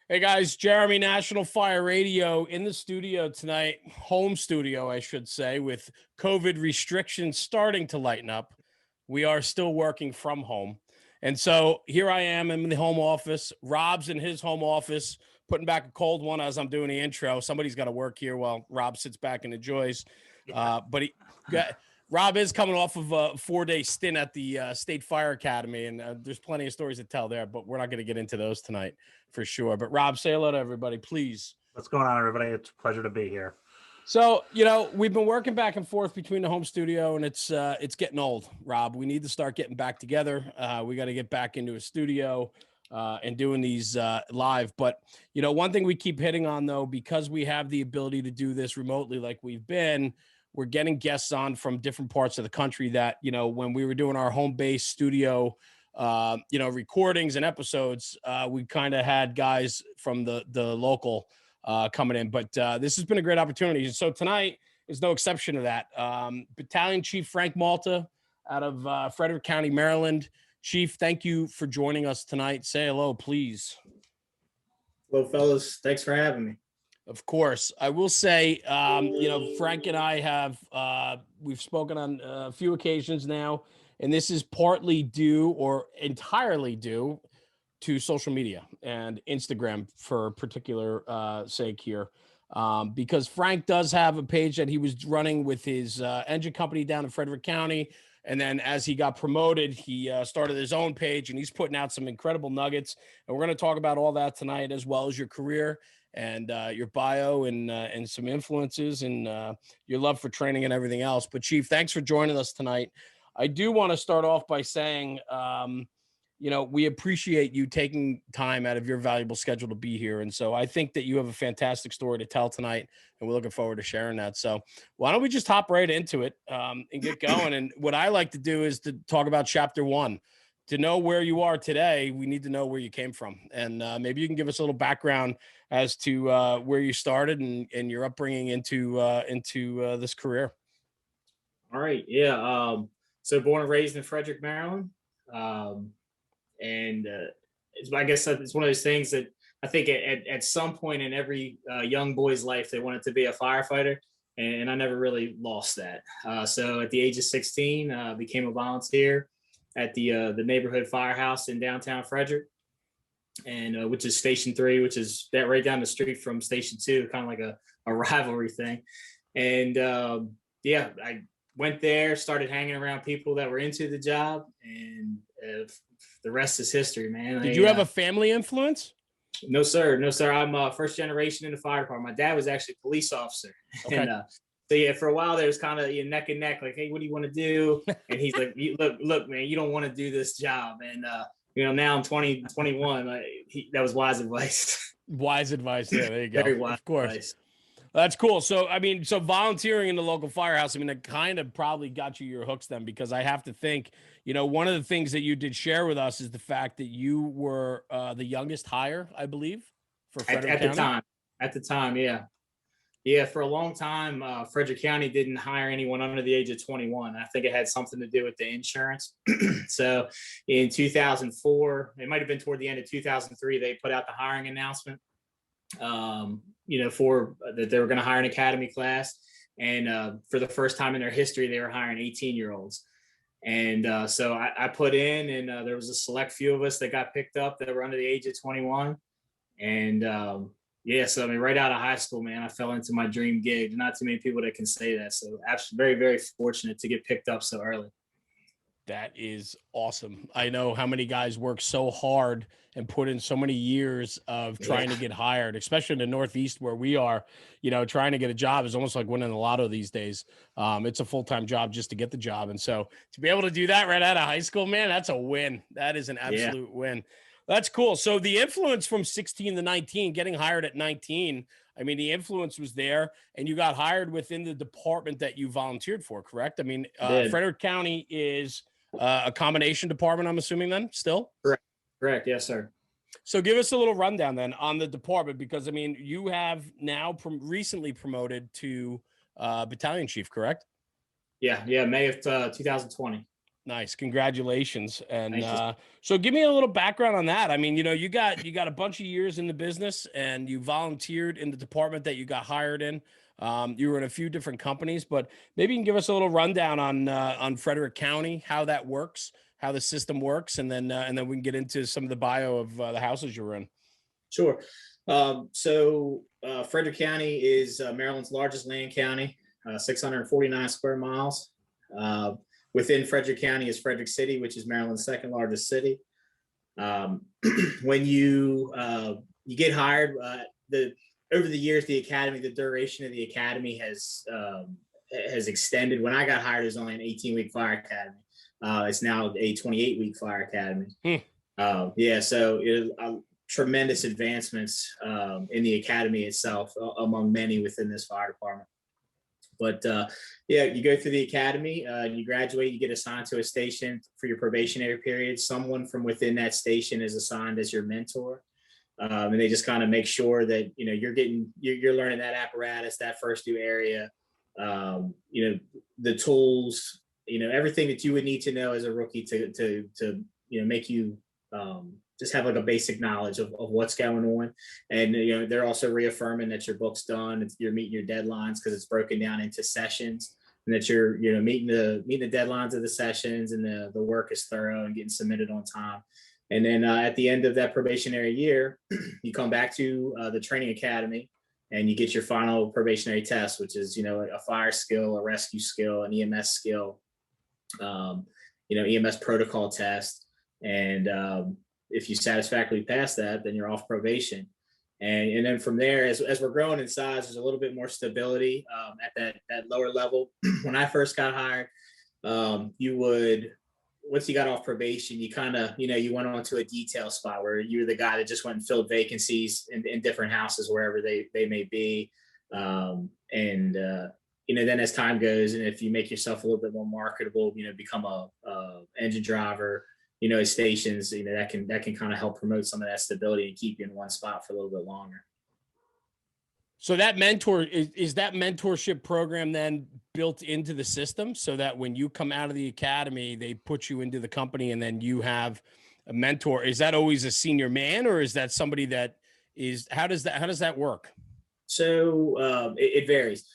Hey guys, Jeremy, National Fire Radio in the studio tonight, home studio, I should say, with COVID restrictions starting to lighten up. We are still working from home. And so here I am in the home office. Rob's in his home office, putting back a cold one as I'm doing the intro. Somebody's got to work here while Rob sits back and enjoys. But Rob is coming off of a 4-day stint at the State Fire Academy, and there's plenty of stories to tell there, but we're not going to get into those tonight for sure. But Rob, say hello to everybody, please. What's going on, everybody? It's a pleasure to be here. So, we've been working back and forth between the home studio, and it's getting old, Rob. We need to start getting back together. We got to get back into a studio and doing these live. But, one thing we keep hitting on, though, because we have the ability to do this remotely like we've been, we're getting guests on from different parts of the country that, when we were doing our home-based studio, recordings and episodes, we kind of had guys from the local coming in. But this has been a great opportunity. So tonight is no exception to that. Battalion Chief Frank Malta out of Frederick County, Maryland. Chief, thank you for joining us tonight. Say hello, please. Hello, fellas. Thanks for having me. Of course. I will say, Frank and I have, we've spoken on a few occasions now, and this is partly due or entirely due to social media and Instagram for particular sake here. Because Frank does have a page that he was running with his engine company down in Frederick County. And then as he got promoted, he started his own page, and he's putting out some incredible nuggets. And we're going to talk about all that tonight, as well as your career and your bio and some influences and your love for training and everything else. But Chief, thanks for joining us tonight. I do want to start off by saying, we appreciate you taking time out of your valuable schedule to be here. And so I think that you have a fantastic story to tell tonight, and we're looking forward to sharing that. So why don't we just hop right into it and get going? And what I like to do is to talk about chapter one. To know where you are today, we need to know where you came from. And maybe you can give us a little background as to where you started and your upbringing into this career. All right. Yeah. So born and raised in Frederick, Maryland. I guess it's one of those things that I think at some point in every young boy's life, they wanted to be a firefighter. And I never really lost that. So at the age of 16, became a volunteer at the neighborhood firehouse in downtown Frederick, and which is Station 3, which is that right down the street from Station 2, kind of like a rivalry thing. And I went there, started hanging around people that were into the job, and the rest is history, man. Did you have a family influence? No, sir. No, sir. I'm first generation in the fire department. My dad was actually a police officer. Okay. And so yeah, for a while there was kind of neck and neck, like, hey, what do you want to do? And he's like, look, man, you don't want to do this job. And now I'm 21. That was wise advice. Wise advice. Yeah, there you go. Very wise, of course. Advice. That's cool. So, so volunteering in the local firehouse, that kind of probably got you your hooks then, because I have to think, one of the things that you did share with us is the fact that you were the youngest hire, I believe, for Frederick County. At the time, yeah. Yeah, for a long time, Frederick County didn't hire anyone under the age of 21. I think it had something to do with the insurance. So in 2004, it might have been toward the end of 2003, they put out the hiring announcement, for that they were going to hire an academy class. And for the first time in their history, they were hiring 18-year-olds. And so I put in, and there was a select few of us that got picked up that were under the age of 21. And so right out of high school, man, I fell into my dream gig. Not too many people that can say that. So absolutely very, very fortunate to get picked up so early. That is awesome. I know how many guys work so hard and put in so many years of trying to get hired, especially in the Northeast where we are, trying to get a job is almost like winning the lotto these days. It's a full-time job just to get the job. And so to be able to do that right out of high school, man, that's a win. That is an absolute win. That's cool. So the influence from 16 to 19, getting hired at 19, the influence was there, and you got hired within the department that you volunteered for, correct? Frederick County is a combination department, I'm assuming then still? Correct. Yes, sir. So give us a little rundown then on the department, because you have now recently promoted to battalion chief, correct? Yeah. May of 2020. Nice. Congratulations. And Thank you. so give me a little background on that. I mean, you got a bunch of years in the business and you volunteered in the department that you got hired in. You were in a few different companies, but maybe you can give us a little rundown on Frederick County, how that works, how the system works, and then we can get into some of the bio of the houses you're in. Sure. Frederick County is Maryland's largest land county, 649 square miles. Within Frederick County is Frederick City, which is Maryland's second largest city. When you get hired, over the years, the duration of the academy has extended. When I got hired, it was only an 18-week fire academy. It's now a 28-week fire academy. Tremendous advancements in the academy itself, among many within this fire department. But you go through the academy, you graduate, you get assigned to a station for your probationary period. Someone from within that station is assigned as your mentor. And they just kind of make sure that, you're learning that apparatus, that first due area, the tools, everything that you would need to know as a rookie to make you just have like a basic knowledge of what's going on. And, they're also reaffirming that your book's done, you're meeting your deadlines because it's broken down into sessions, and that you're, meeting the deadlines of the sessions, and the work is thorough and getting submitted on time. And then at the end of that probationary year, you come back to the training academy and you get your final probationary test, which is, a fire skill, a rescue skill, an EMS skill, EMS protocol test. And if you satisfactorily pass that, then you're off probation. And then from there, as we're growing in size, there's a little bit more stability at that lower level. When I first got hired, once you got off probation, you kind of, you went on to a detail spot where you were the guy that just went and filled vacancies in different houses, wherever they may be. Then as time goes, and if you make yourself a little bit more marketable, become a engine driver, at stations, that can kind of help promote some of that stability and keep you in one spot for a little bit longer. So that is that mentorship program then built into the system so that when you come out of the academy, they put you into the company and then you have a mentor? Is that always a senior man, or is that somebody that is, how does that work? So it varies.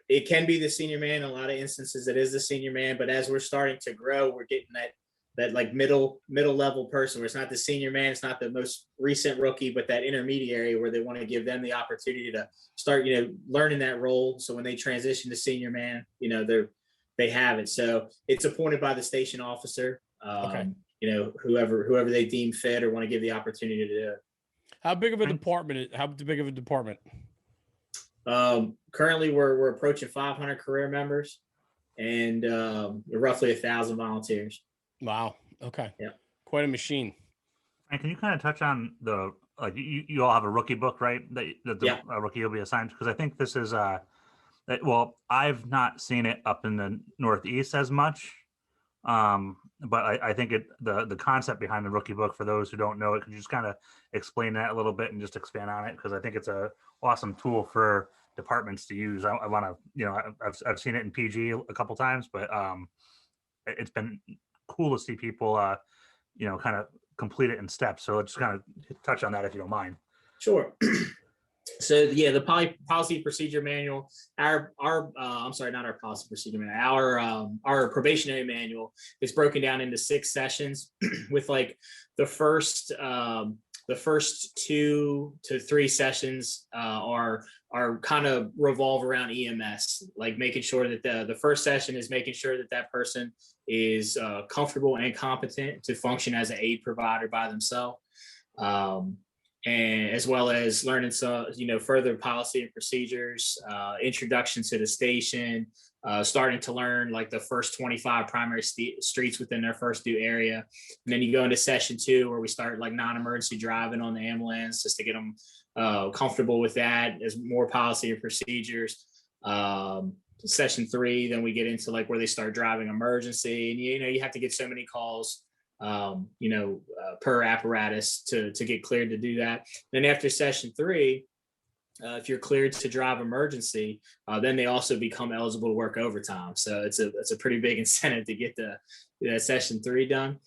It can be the senior man. In a lot of instances, it is the senior man. But as we're starting to grow, we're getting that like middle level person where it's not the senior man, it's not the most recent rookie, but that intermediary where they want to give them the opportunity to start, learning that role. So when they transition to senior man, they have it. So it's appointed by the station officer. Okay. Whoever they deem fit or want to give the opportunity to do it. How big of a department? Currently we're approaching 500 career members and roughly 1,000 volunteers. Wow. Okay. Yeah. Quite a machine. And can you kind of touch on you all have a rookie book, right? That the rookie will be assigned, because I think this is I've not seen it up in the Northeast as much. But I think the concept behind the rookie book, for those who don't know it, could you just kind of explain that a little bit and just expand on it? Because I think it's a awesome tool for departments to use. I want to, I've seen it in PG a couple times, but it's been cool to see people, kind of complete it in steps. So let's kind of touch on that if you don't mind. Sure. So the policy procedure manual, our I'm sorry, not our policy procedure manual, our probationary manual is broken down into 6 sessions with like the first 2 to 3 sessions are kind of revolve around EMS, like making sure that the first session is making sure that person is comfortable and competent to function as an aid provider by themselves. And as well as learning some, further policy and procedures, introduction to the station, starting to learn like the first 25 primary streets within their first due area. And then you go into session 2 where we start like non-emergency driving on the ambulance just to get them comfortable with that as more policy and procedures. Session 3, then we get into like where they start driving emergency, and you have to get so many calls per apparatus to get cleared to do that. Then after session 3, if you're cleared to drive emergency, then they also become eligible to work overtime. So it's a pretty big incentive to get the session 3 done.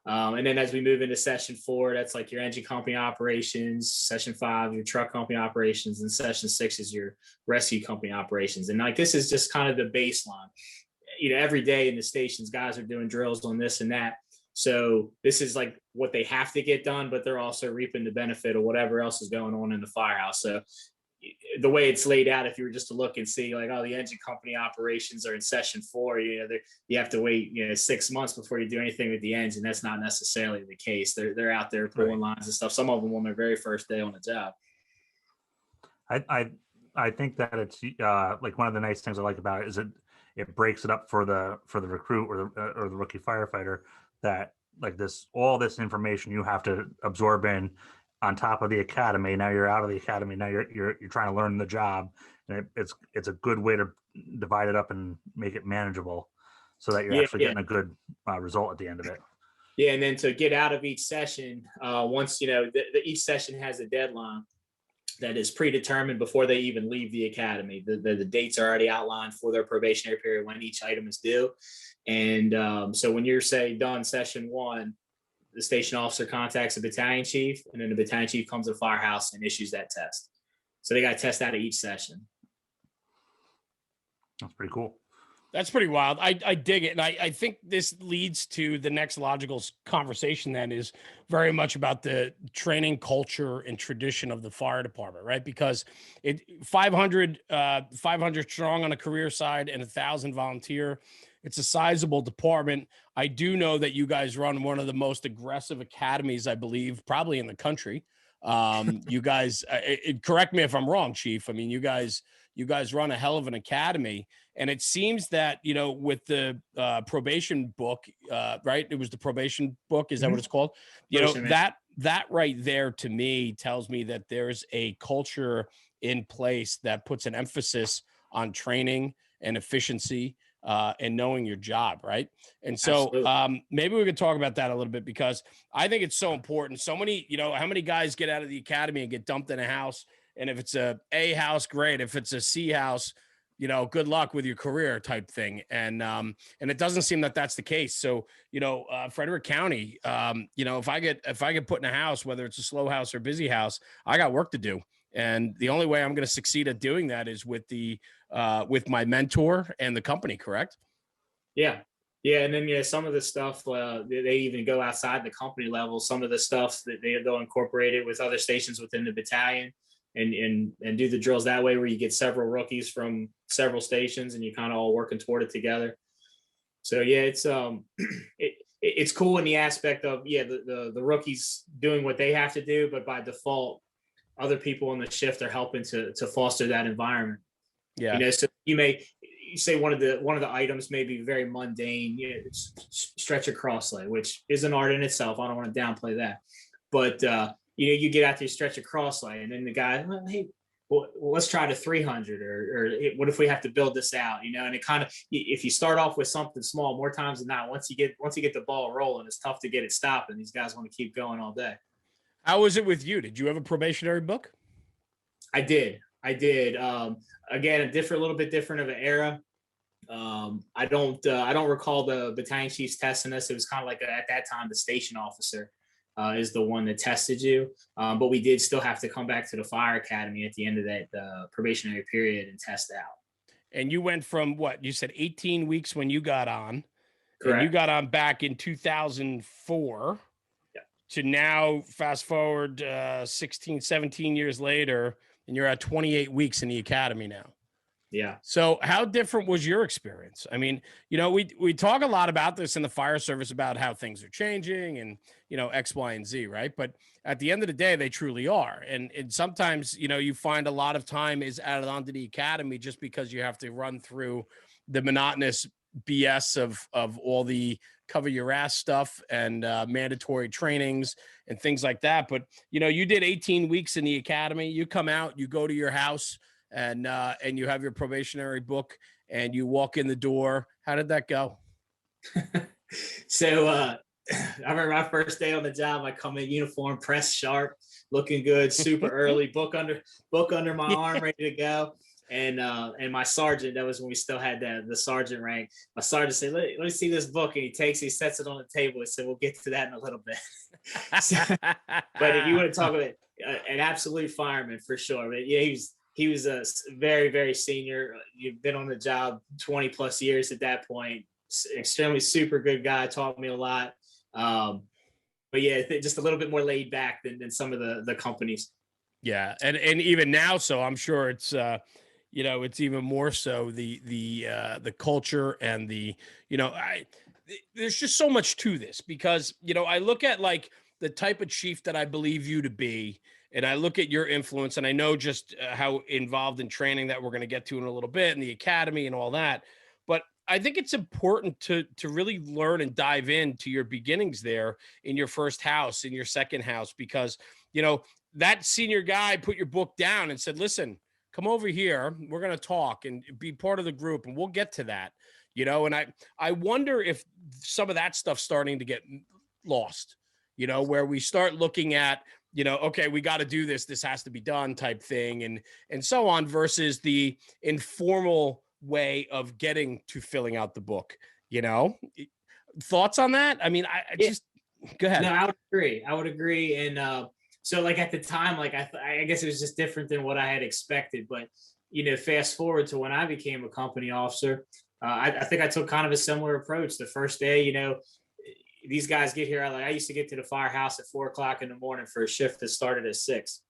And then as we move into session 4, that's like your engine company operations. Session 5, your truck company operations, and session 6 is your rescue company operations. And like this is just kind of the baseline. Every day in the stations, guys are doing drills on this and that. So this is like what they have to get done, but they're also reaping the benefit of whatever else is going on in the firehouse. So the way it's laid out, if you were just to look and see like, oh, the engine company operations are in session 4, you have to wait 6 months before you do anything with the engine. That's not necessarily the case. They're out there pulling lines and stuff. Some of them on their very first day on the job. I think that it's like one of the nice things I like about it is it breaks it up for the recruit or the rookie firefighter, that like all this information you have to absorb in on top of the academy. Now you're out of the academy. Now you're trying to learn the job, and it's a good way to divide it up and make it manageable, so that you're actually getting a good result at the end of it. Yeah, and then to get out of each session, once each session has a deadline that is predetermined before they even leave the academy. The dates are already outlined for their probationary period when each item is due, and so when you're done session 1. The station officer contacts the battalion chief, and then the battalion chief comes to the firehouse and issues that test. So they got to test out of each session. That's pretty cool. That's pretty wild. I dig it. And I think this leads to the next logical conversation then is very much about the training culture and tradition of the fire department, right? Because 500 strong on a career side and 1,000 volunteer. It's a sizable department. I do know that you guys run one of the most aggressive academies, I believe, probably in the country. You guys, correct me if I'm wrong, Chief. I mean, you guys run a hell of an academy, and it seems that with the probation book, right? It was the probation book. Is that what it's called? That right there to me tells me that there's a culture in place that puts an emphasis on training and efficiency. And knowing your job, right? And so maybe we could talk about that a little bit, because I think it's so important. So many, how many guys get out of the academy and get dumped in a house? And if it's a house, great. If it's a C house, good luck with your career type thing. And it doesn't seem that that's the case. So, Frederick County, if I get put in a house, whether it's a slow house or busy house, I got work to do. And the only way I'm going to succeed at doing that is with with my mentor and the company, correct? Yeah. And then some of the stuff they even go outside the company level. Some of the stuff that they'll incorporate it with other stations within the battalion, and do the drills that way, where you get several rookies from several stations and you kind of all working toward it together. So it's cool in the aspect of the rookies doing what they have to do, but by default, other people on the shift are helping to foster that environment. Yeah. So you say one of the items may be very mundane, stretch a cross leg, which is an art in itself. I don't want to downplay that, but you get out there, stretch a cross leg, and then the guy, hey, well, let's try the 300, or what if we have to build this out? And it kind of, if you start off with something small, more times than not, once you get the ball rolling, it's tough to get it stopped, and these guys want to keep going all day. How was it with you? Did you have a probationary book? I did. Again, a little bit different of an era. I don't recall the battalion chiefs testing us. It was kind of like at that time, the station officer is the one that tested you. But we did still have to come back to the fire academy at the end of that probationary period and test out. And you went from what you said, 18 weeks when you got on. Correct. And you got on back in 2004. To now, fast forward 16, 17 years later, and you're at 28 weeks in the academy now. Yeah. So how different was your experience? I mean, we talk a lot about this in the fire service about how things are changing and, X, Y, and Z, right? But at the end of the day, they truly are. And sometimes, you find a lot of time is added onto the academy just because you have to run through the monotonous BS of all the cover your ass stuff and mandatory trainings and things like that. But, you did 18 weeks in the academy. You come out, you go to your house, and you have your probationary book and you walk in the door. How did that go? So I remember my first day on the job, I come in uniform, press sharp, looking good, super early, book under my arm, ready to go. And my sergeant, that was when we still had the sergeant rank. My sergeant said, let me see this book. And he sets it on the table and said, we'll get to that in a little bit. So, but if you want to talk about an absolute fireman for sure. But yeah, he was a very, very senior. You've been on the job 20 plus years at that point. Extremely super good guy, taught me a lot. But yeah, just a little bit more laid back than some of the companies. Yeah, and even now, so I'm sure it's it's even more so the culture and there's just so much to this because I look at like the type of chief that I believe you to be, and I look at your influence, and I know just how involved in training that we're going to get to in a little bit, and the academy and all that. But I think it's important to really learn and dive into your beginnings there in your first house, in your second house, because that senior guy put your book down and said, listen, come over here. We're going to talk and be part of the group, and we'll get to that, and I wonder if some of that stuff's starting to get lost, where we start looking at, okay, we got to do this. This has to be done type thing. And so on versus the informal way of getting to filling out the book, thoughts on that? I mean, I just, go ahead. No, I would agree. And, so like at the time, like I guess it was just different than what I had expected, but fast forward to when I became a company officer, I think I took kind of a similar approach. The first day, these guys get here. I used to get to the firehouse at 4:00 in the morning for a shift that started at 6,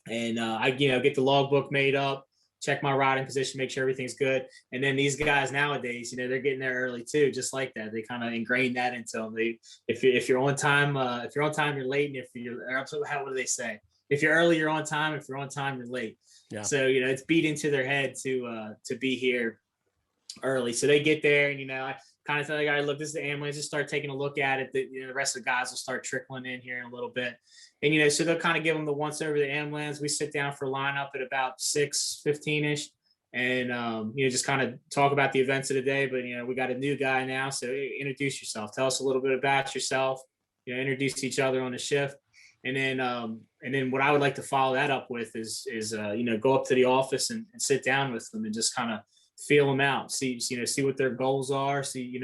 and I get the logbook made up, check my riding position, make sure everything's good. And then these guys nowadays, they're getting there early too, just like that. They kind of ingrain that into them. If you're on time, you're late. And what do they say? If you're early, you're on time. If you're on time, you're late. Yeah. So it's beat into their head to be here early. So they get there, and I kind of tell the guy, look, this is the ambulance. Just start taking a look at it. The rest of the guys will start trickling in here in a little bit. And, so they'll kind of give them the once over the ambulance. We sit down for lineup at about 6:15-ish and, just kind of talk about the events of the day. But, we got a new guy now. So introduce yourself. Tell us a little bit about yourself. Introduce each other on the shift. And then what I would like to follow that up with is go up to the office and sit down with them and just kind of feel them out, see what their goals are, see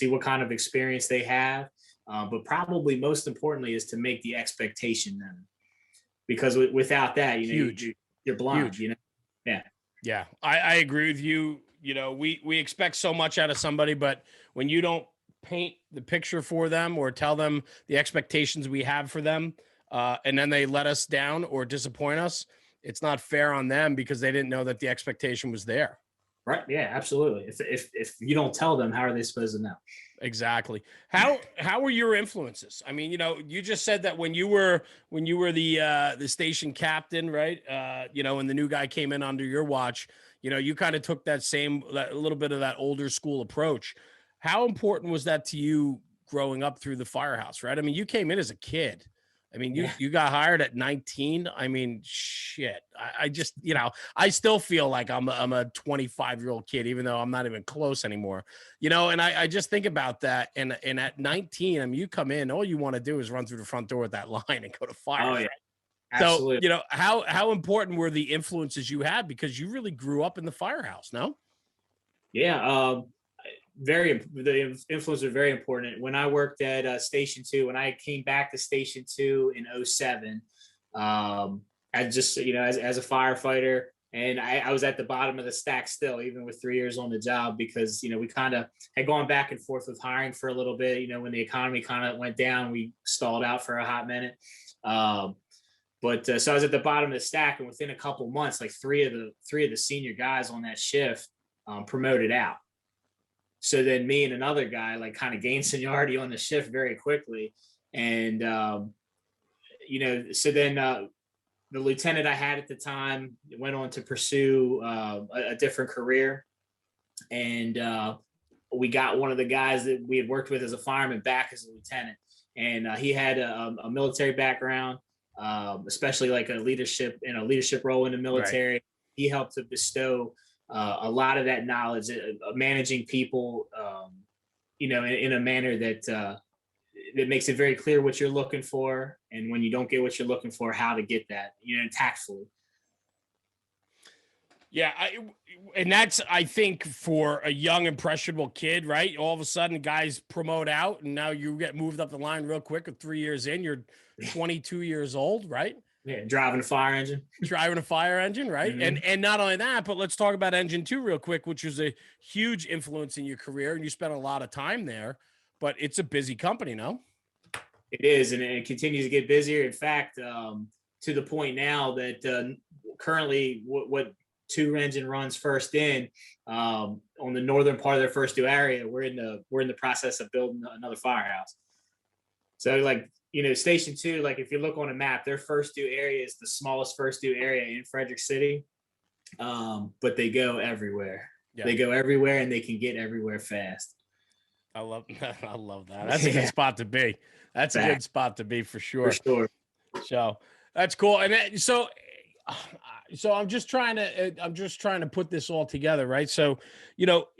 what kind of experience they have. But probably most importantly is to make the expectation known, because without that, you're blind. Huge. Yeah, I agree with you. We expect so much out of somebody, but when you don't paint the picture for them or tell them the expectations we have for them, and then they let us down or disappoint us, it's not fair on them because they didn't know that the expectation was there. Right. Yeah, absolutely. If you don't tell them, how are they supposed to know? Exactly. How were your influences? I mean, you just said that when you were the station captain, right? And the new guy came in under your watch, you kind of took that little bit of that older school approach. How important was that to you growing up through the firehouse, right? I mean, you came in as a kid. I mean, you got hired at 19. I mean, shit. I just, I still feel like I'm a 25-year-old kid, even though I'm not even close anymore. And I just think about that. And at 19, I mean, you come in, all you want to do is run through the front door with that line and go to fire. Oh yeah, absolutely. So, how important were the influences you had, because you really grew up in the firehouse? No. Yeah. The influence was very important. When I worked at Station 2, when I came back to Station 2 in 2007, I just, as a firefighter, and I was at the bottom of the stack still, even with 3 years on the job, because, we kind of had gone back and forth with hiring for a little bit. When the economy kind of went down, we stalled out for a hot minute. But so I was at the bottom of the stack, and within a couple months, like three of the senior guys on that shift promoted out. So then me and another guy kind of gained seniority on the shift very quickly. And, so then the lieutenant I had at the time went on to pursue a different career. And we got one of the guys that we had worked with as a fireman back as a lieutenant. And he had a military background, especially like a leadership role in the military. Right. He helped to bestow a lot of that knowledge of managing people, in a manner it makes it very clear what you're looking for, and when you don't get what you're looking for, how to get that, tactfully. Yeah, and that's, I think, for a young impressionable kid, right? All of a sudden, guys promote out, and now you get moved up the line real quick. With 3 years in, you're 22 years old, right? Yeah, driving a fire engine. Driving a fire engine, right? Mhm. And not only that, but let's talk about Engine 2 real quick, which was a huge influence in your career, and you spent a lot of time there. But it's a busy company, no? It is, and it continues to get busier. In fact, to the point now that currently what two engine runs first in on the northern part of their first due area, we're in the process of building another firehouse. So like, Station 2, like if you look on a map, their first due area is the smallest first due area in Frederick City. But they go everywhere. Yeah. They go everywhere, and they can get everywhere fast. I love that. That's a good spot to be. That's a good spot to be for sure. For sure. So that's cool. And so I'm just trying to put this all together, right? So,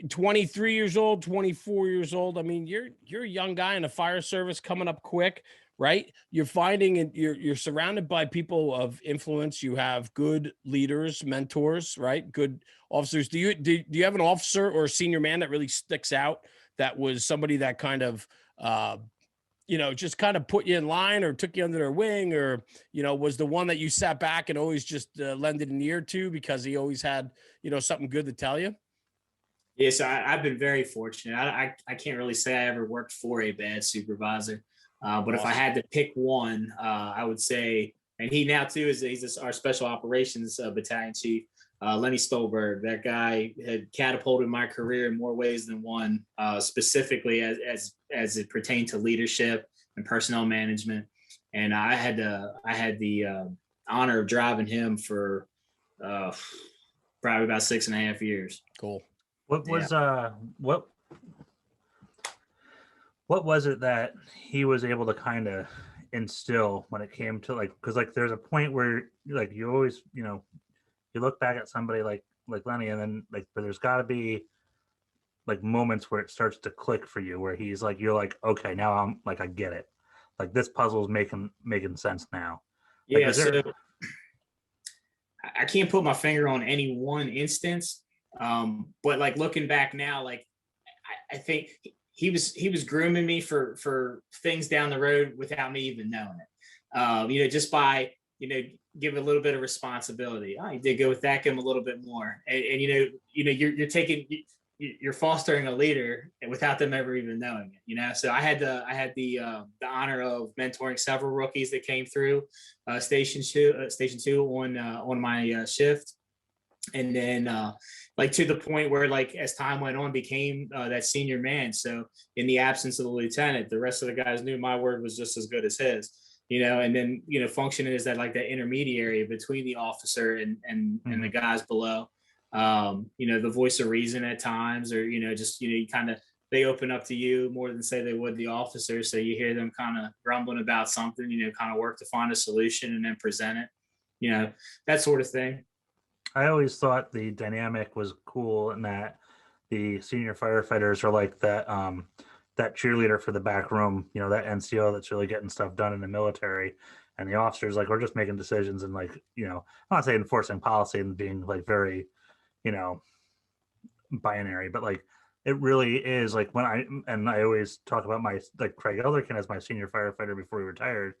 23 years old, 24 years old. I mean, you're a young guy in the fire service coming up quick, right? You're finding and you're surrounded by people of influence. You have good leaders, mentors, right? Good officers. Do you have an officer or a senior man that really sticks out, that was somebody that kind of just kind of put you in line or took you under their wing, or, was the one that you sat back and always just lended an ear to because he always had, something good to tell you? Yes, I've been very fortunate. I can't really say I ever worked for a bad supervisor. But if I had to pick one, I would say, and he now too he's our special operations battalion chief, Lenny Stolberg. That guy had catapulted my career in more ways than one, specifically as it pertained to leadership and personnel management. And I had the honor of driving him for probably about 6.5 years. Cool. What was what was it that he was able to kind of instill when it came to, like, because like there's a point where like you always you look back at somebody like Lenny, and then like, but there's got to be like moments where it starts to click for you, where he's like, you're like, okay, now I'm like, I get it, like this puzzle is making sense now. Yeah, like, so I can't put my finger on any one instance, but like looking back now, like I think he was grooming me for things down the road without me even knowing it. Just by give a little bit of responsibility. Oh, you did go with that. Give him a little bit more, and you're fostering a leader without them ever even knowing it. So I had the honor of mentoring several rookies that came through Station 2 on my shift, and then like to the point where, like, as time went on, became that senior man. So in the absence of the lieutenant, the rest of the guys knew my word was just as good as his. And then functioning as that, like, that intermediary between the officer and the guys below. The voice of reason at times, or just you kind of, they open up to you more than say they would the officer. So you hear them kind of grumbling about something, kind of work to find a solution and then present it, that sort of thing. I always thought the dynamic was cool, in that the senior firefighters are like that that cheerleader for the back room, that NCO that's really getting stuff done in the military, and the officers, like, we're just making decisions and, like, I'm not saying enforcing policy and being like very binary, but like it really is, like, when I always talk about my, like, Craig Elderkin as my senior firefighter before he retired.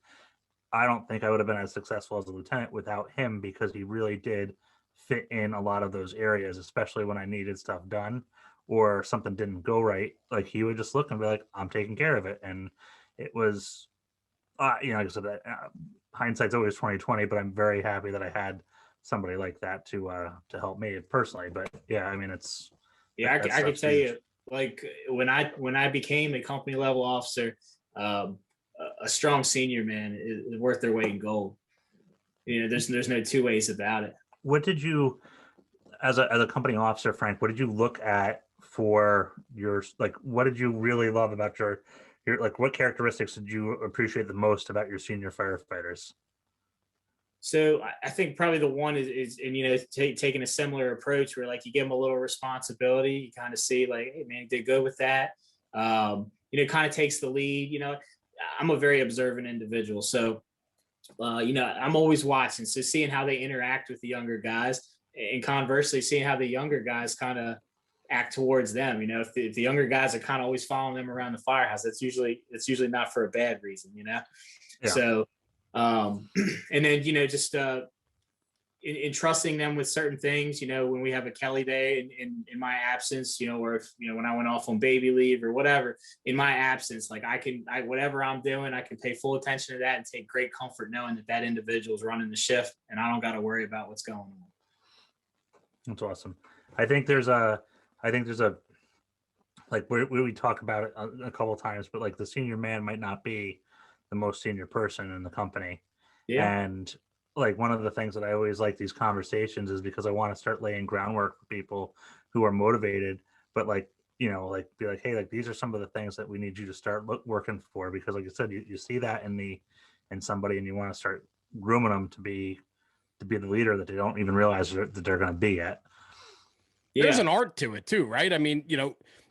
I don't think I would have been as successful as a lieutenant without him, because he really did fit in a lot of those areas, especially when I needed stuff done or something didn't go right. Like, he would just look and be like, I'm taking care of it. And it was, like I said, hindsight's always 20/20, but I'm very happy that I had somebody like that to help me personally. But yeah, I mean, it's, yeah, I can tell you, like, when I became a company level officer, a strong senior man is worth their weight in gold. There's no two ways about it. What did you, as a company officer, Frank, what did you look at for your, like, what did you really love about your like, what characteristics did you appreciate the most about your senior firefighters? So I think probably the one is taking a similar approach, where, like, you give them a little responsibility, you kind of see, like, hey man, you did good with that. Kind of takes the lead. I'm a very observant individual. So, I'm always watching. So seeing how they interact with the younger guys, and conversely, seeing how the younger guys kind of act towards them. If the younger guys are kind of always following them around the firehouse, that's usually not for a bad reason. Yeah. So, and then, just entrusting them with certain things, when we have a Kelly day in my absence, or if, when I went off on baby leave or whatever, in my absence, like whatever I'm doing, I can pay full attention to that and take great comfort knowing that individual is running the shift and I don't got to worry about what's going on. That's awesome. I think there's a, like we talk about it a couple of times, but like the senior man might not be the most senior person in the company. Yeah. And like one of the things that I always like these conversations is because I want to start laying groundwork for people who are motivated, but like, be like, hey, like these are some of the things that we need you to start working for, because like you said, you see that in somebody and you want to start grooming them to be the leader that they don't even realize that they're going to be yet. Yeah. There's an art to it too, right? I mean,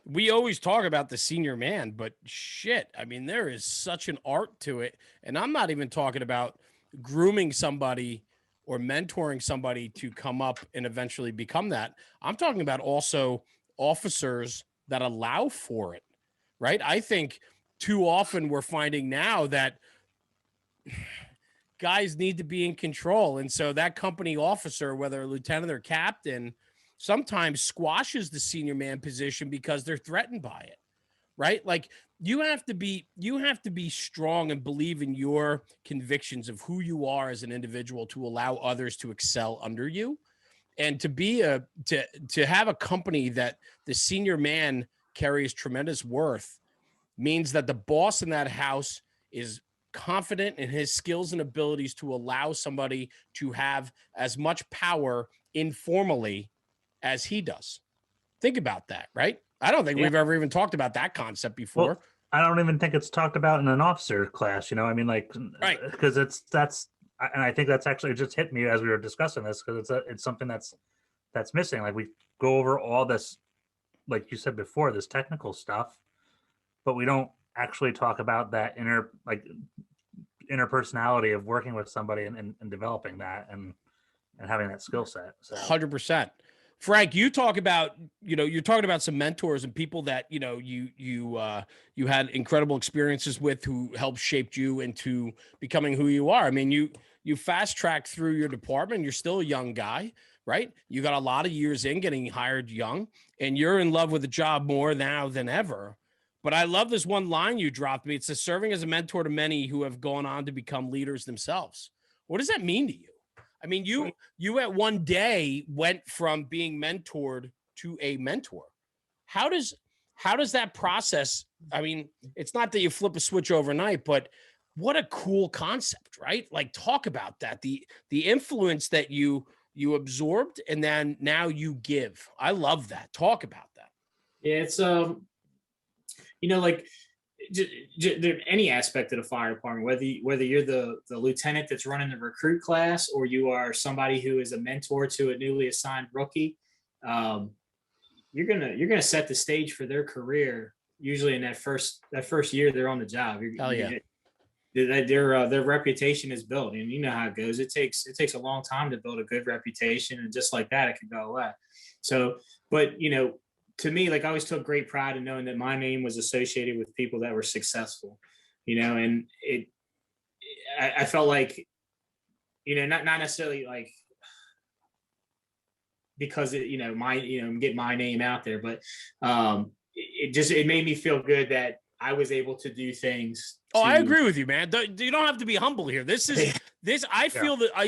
we always talk about the senior man, but shit, I mean, there is such an art to it. And I'm not even talking about grooming somebody or mentoring somebody to come up and eventually become that. I'm talking about also officers that allow for it, right? I think too often we're finding now that guys need to be in control. And so that company officer, whether a lieutenant or captain, sometimes squashes the senior man position because they're threatened by it, right? Like you have to be strong and believe in your convictions of who you are as an individual to allow others to excel under you. And to have a company that the senior man carries tremendous worth means that the boss in that house is confident in his skills and abilities to allow somebody to have as much power informally as he does. Think about that, right? I don't think we've ever even talked about that concept before. Well, I don't even think it's talked about in an officer class, I mean, like, right. Because and I think that's actually just hit me as we were discussing this, because it's something that's missing. Like we go over all this, like you said before, this technical stuff, but we don't actually talk about that inner personality of working with somebody and developing that and having that skill set. So 100%. Frank, you talk about, you're talking about some mentors and people that, you had incredible experiences with who helped shape you into becoming who you are. I mean, you fast tracked through your department. You're still a young guy, right? You got a lot of years in getting hired young, and you're in love with the job more now than ever. But I love this one line you dropped me. It says, serving as a mentor to many who have gone on to become leaders themselves. What does that mean to you? I mean, you at one day went from being mentored to a mentor. How does that process? I mean, it's not that you flip a switch overnight, but what a cool concept, right? Like talk about that, the influence that you absorbed and then now you give. I love that. Talk about that. Yeah, it's like any aspect of the fire department, whether you're the lieutenant that's running the recruit class or you are somebody who is a mentor to a newly assigned rookie, you're gonna set the stage for their career. Usually in that first year they're on the job. Hell yeah. Their reputation is built, and you know how it goes. It takes a long time to build a good reputation, and just like that, it can go away. So, but to me, like I always took great pride in knowing that my name was associated with people that were successful, and I felt like, not necessarily like because get my name out there, but it made me feel good that I was able to do things. I agree with you, man. You don't have to be humble here. I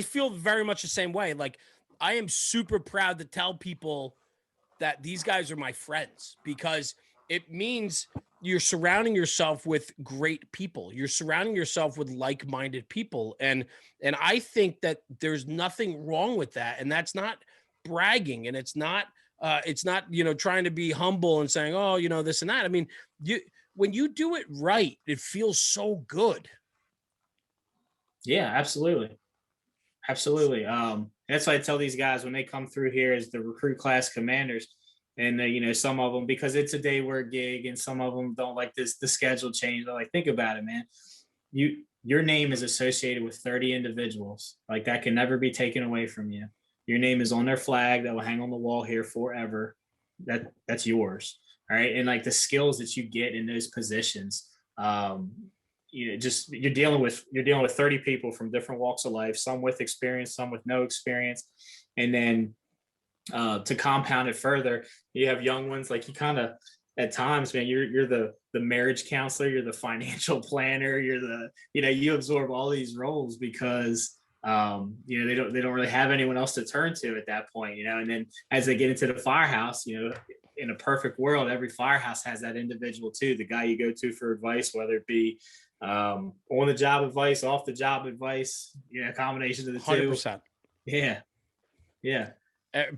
feel very much the same way. Like I am super proud to tell people that these guys are my friends, because it means you're surrounding yourself with great people. You're surrounding yourself with like-minded people. And I think that there's nothing wrong with that. And that's not bragging. And it's not trying to be humble and saying, oh, this and that. I mean, when you do it right, it feels so good. Yeah, absolutely. Absolutely. That's why I tell these guys when they come through here as the recruit class commanders, and some of them, because it's a day work gig and some of them don't like the schedule change. They're like, think about it, man. your name is associated with 30 individuals. Like that can never be taken away from you. Your name is on their flag that will hang on the wall here forever. That's yours. All right. And like the skills that you get in those positions, just you're dealing with 30 people from different walks of life, some with experience, some with no experience. And then to compound it further, you have young ones, like you kind of at times, man, you're the marriage counselor, you're the financial planner, you're the, you absorb all these roles because they don't really have anyone else to turn to at that point, and then as they get into the firehouse, in a perfect world, every firehouse has that individual too, the guy you go to for advice, whether it be on the job advice, off the job advice, combination of the 100%. two. Yeah.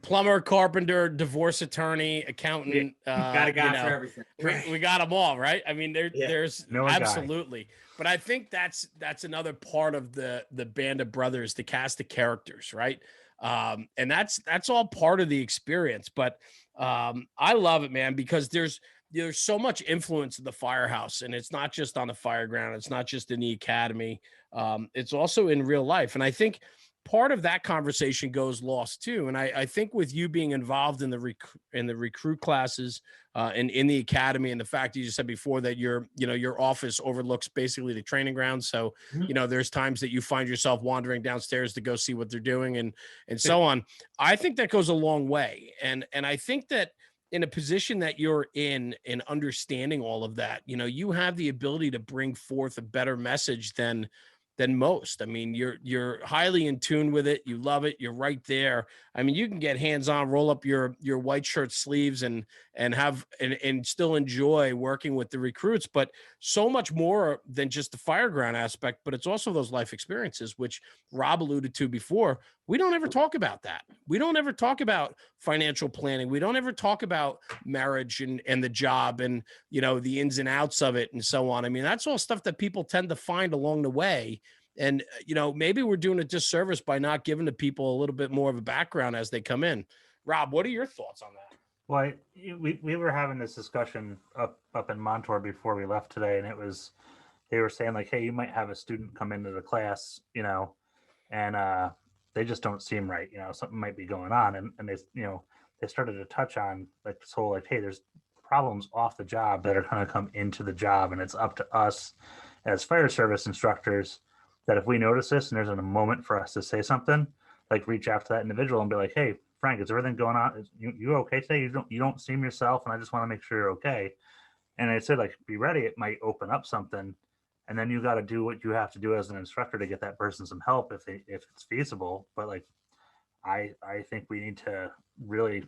Plumber, carpenter, divorce attorney, accountant. Got a guy for everything. Right. We got them all, right? I mean, there's absolutely. Guy. But I think that's another part of the band of brothers, the cast of characters, right? And that's all part of the experience. But I love it, man, because there's so much influence in the firehouse, and it's not just on the fire ground. It's not just in the academy. It's also in real life. And I think part of that conversation goes lost too. And I think with you being involved in the recruit classes and in the academy, and the fact that you just said before that your office overlooks basically the training ground. So, there's times that you find yourself wandering downstairs to go see what they're doing and so on. I think that goes a long way. And I think that in a position that you're in understanding all of that, you have the ability to bring forth a better message than most. I mean, you're highly in tune with it. You love it. You're right there. I mean, you can get hands-on, roll up your white shirt sleeves and have and still enjoy working with the recruits, but so much more than just the fireground aspect, but it's also those life experiences, which Rob alluded to before. We don't ever talk about that. We don't ever talk about financial planning. We don't ever talk about marriage and the job and, the ins and outs of it and so on. I mean, that's all stuff that people tend to find along the way. And, maybe we're doing a disservice by not giving the people a little bit more of a background as they come in. Rob, what are your thoughts on that? Well, we were having this discussion up in Montour before we left today, and they were saying like, hey, you might have a student come into the class, and they just don't seem right. Something might be going on. And they started to touch on like this whole, like, hey, there's problems off the job that are going to come into the job. And it's up to us as fire service instructors that if we notice this and there's a moment for us to say something, like reach out to that individual and be like, hey, Frank, is everything going on? You okay today? You don't seem yourself. And I just want to make sure you're okay. And I said, like, be ready. It might open up something. And then you got to do what you have to do as an instructor to get that person some help if it's feasible. But like, I think we need to really, I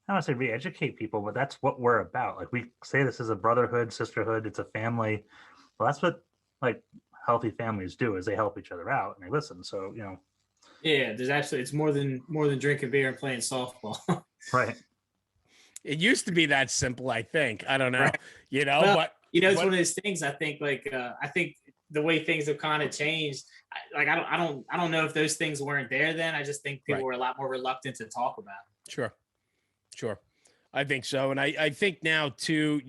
don't want to say re-educate people, but that's what we're about. Like we say this is a brotherhood, sisterhood, it's a family. Well, that's what like healthy families do, is they help each other out and they listen. So, Yeah, there's absolutely, it's more than drinking beer and playing softball. Right. It used to be that simple, I think. I don't know, Right. Well, but it's one of those things. I think I think the way things have kind of changed. I don't know if those things weren't there then. I just think people were a lot more reluctant to talk about it. Sure. I think so. And I think now too,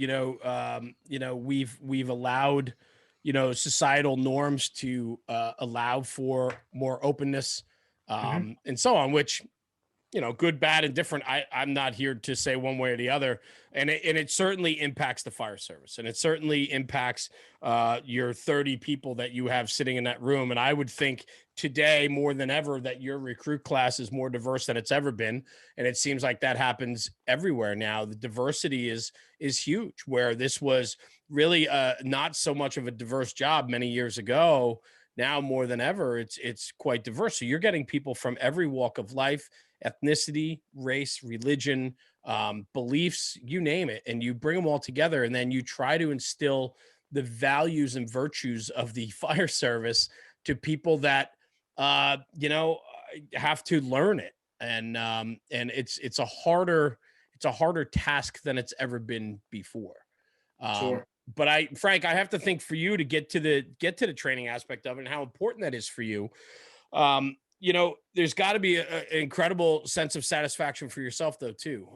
we've allowed, societal norms to allow for more openness and so on, which, good, bad, and different. I'm not here to say one way or the other. And it certainly impacts the fire service, and it certainly impacts your 30 people that you have sitting in that room. And I would think today more than ever that your recruit class is more diverse than it's ever been. And it seems like that happens everywhere now. The diversity is huge, where this was really not so much of a diverse job many years ago. Now more than ever, it's quite diverse. So you're getting people from every walk of life, ethnicity, race, religion, beliefs, you name it, and you bring them all together, and then you try to instill the values and virtues of the fire service to people that have to learn it, and it's a harder task than it's ever been before. Sure. But Frank, I have to think for you to get to the training aspect of it and how important that is for you. There's got to be an incredible sense of satisfaction for yourself though, too.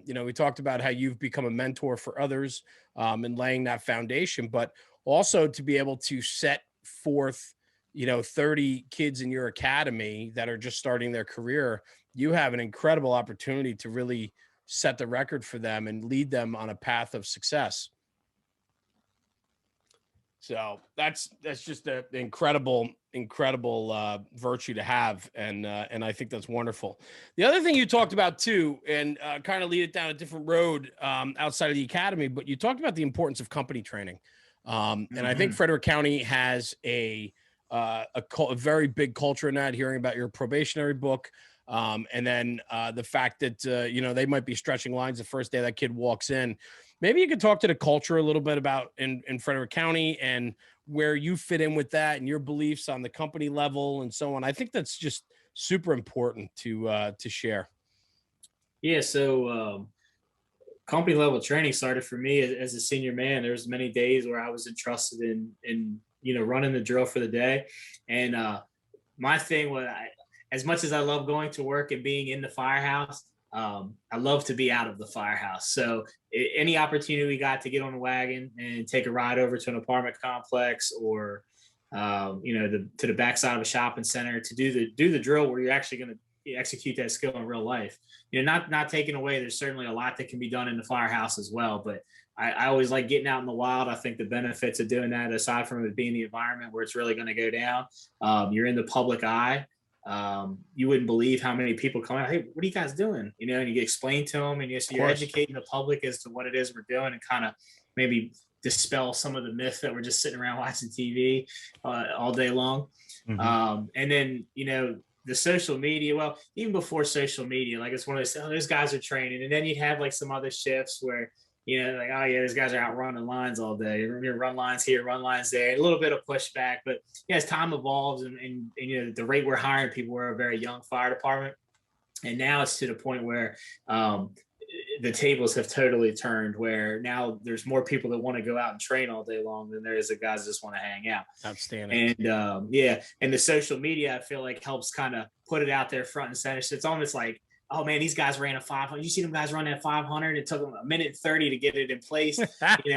We talked about how you've become a mentor for others and laying that foundation, but also to be able to set forth, 30 kids in your academy that are just starting their career. You have an incredible opportunity to really set the record for them and lead them on a path of success. So that's just an incredible virtue to have, and I think that's wonderful. The other thing you talked about too, and kind of lead it down a different road outside of the academy, but you talked about the importance of company training, and I think Frederick County has a very big culture in that. Hearing about your probationary book, and then the fact that they might be stretching lines the first day that kid walks in. Maybe you could talk to the culture a little bit about in Frederick County and where you fit in with that and your beliefs on the company level and so on. I think that's just super important to share. Yeah. So company level training started for me as a senior man. There was many days where I was entrusted in running the drill for the day. And my thing was, as much as I love going to work and being in the firehouse, I love to be out of the firehouse. So any opportunity we got to get on the wagon and take a ride over to an apartment complex or, to the backside of a shopping center to do the drill where you're actually going to execute that skill in real life. Not taking away, there's certainly a lot that can be done in the firehouse as well. But I always like getting out in the wild. I think the benefits of doing that, aside from it being the environment where it's really going to go down, you're in the public eye. You wouldn't believe how many people come out. Hey, what are you guys doing? And you get explained to them, and you're educating the public as to what it is we're doing, and kind of maybe dispel some of the myth that we're just sitting around watching TV all day long. And then the social media. Well, even before social media, like it's one of those. Oh, those guys are training, and then you'd have like some other shifts where like, oh yeah, these guys are out running lines all day. You're run lines here, run lines there. A little bit of pushback, but as time evolves and the rate we're hiring people, we're a very young fire department, and now it's to the point where the tables have totally turned. Where now there's more people that want to go out and train all day long than there is the guys that just want to hang out. Outstanding. And and the social media I feel like helps kind of put it out there front and center. So it's almost like, oh man, these guys ran a 500. You see them guys run that 500. It took them a minute 30 to get it in place. We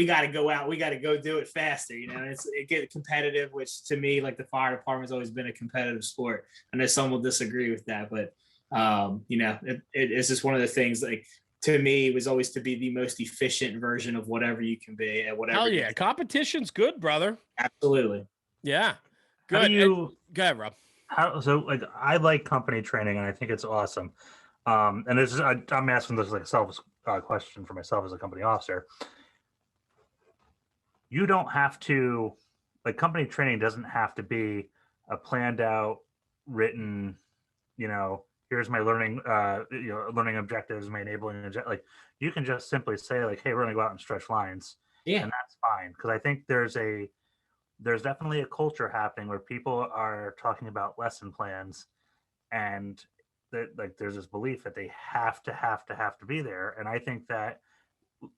got to go out. We got to go do it faster. It gets competitive, which to me, like the fire department's always been a competitive sport. I know some will disagree with that, but it's just one of the things. Like to me, it was always to be the most efficient version of whatever you can be at whatever. Hell yeah, competition's good, brother. Absolutely. Yeah. Good. Go ahead, Rob. I like company training, and I think it's awesome. And I'm asking this like a selfish question for myself as a company officer. You don't have to, company training doesn't have to be a planned out, written, here's my learning, learning objectives, my enabling objectives. Like you can just simply say like, hey, we're going to go out and stretch lines. Yeah. And that's fine. Because I think there's definitely a culture happening where people are talking about lesson plans, and that there's this belief that they have to be there. And I think that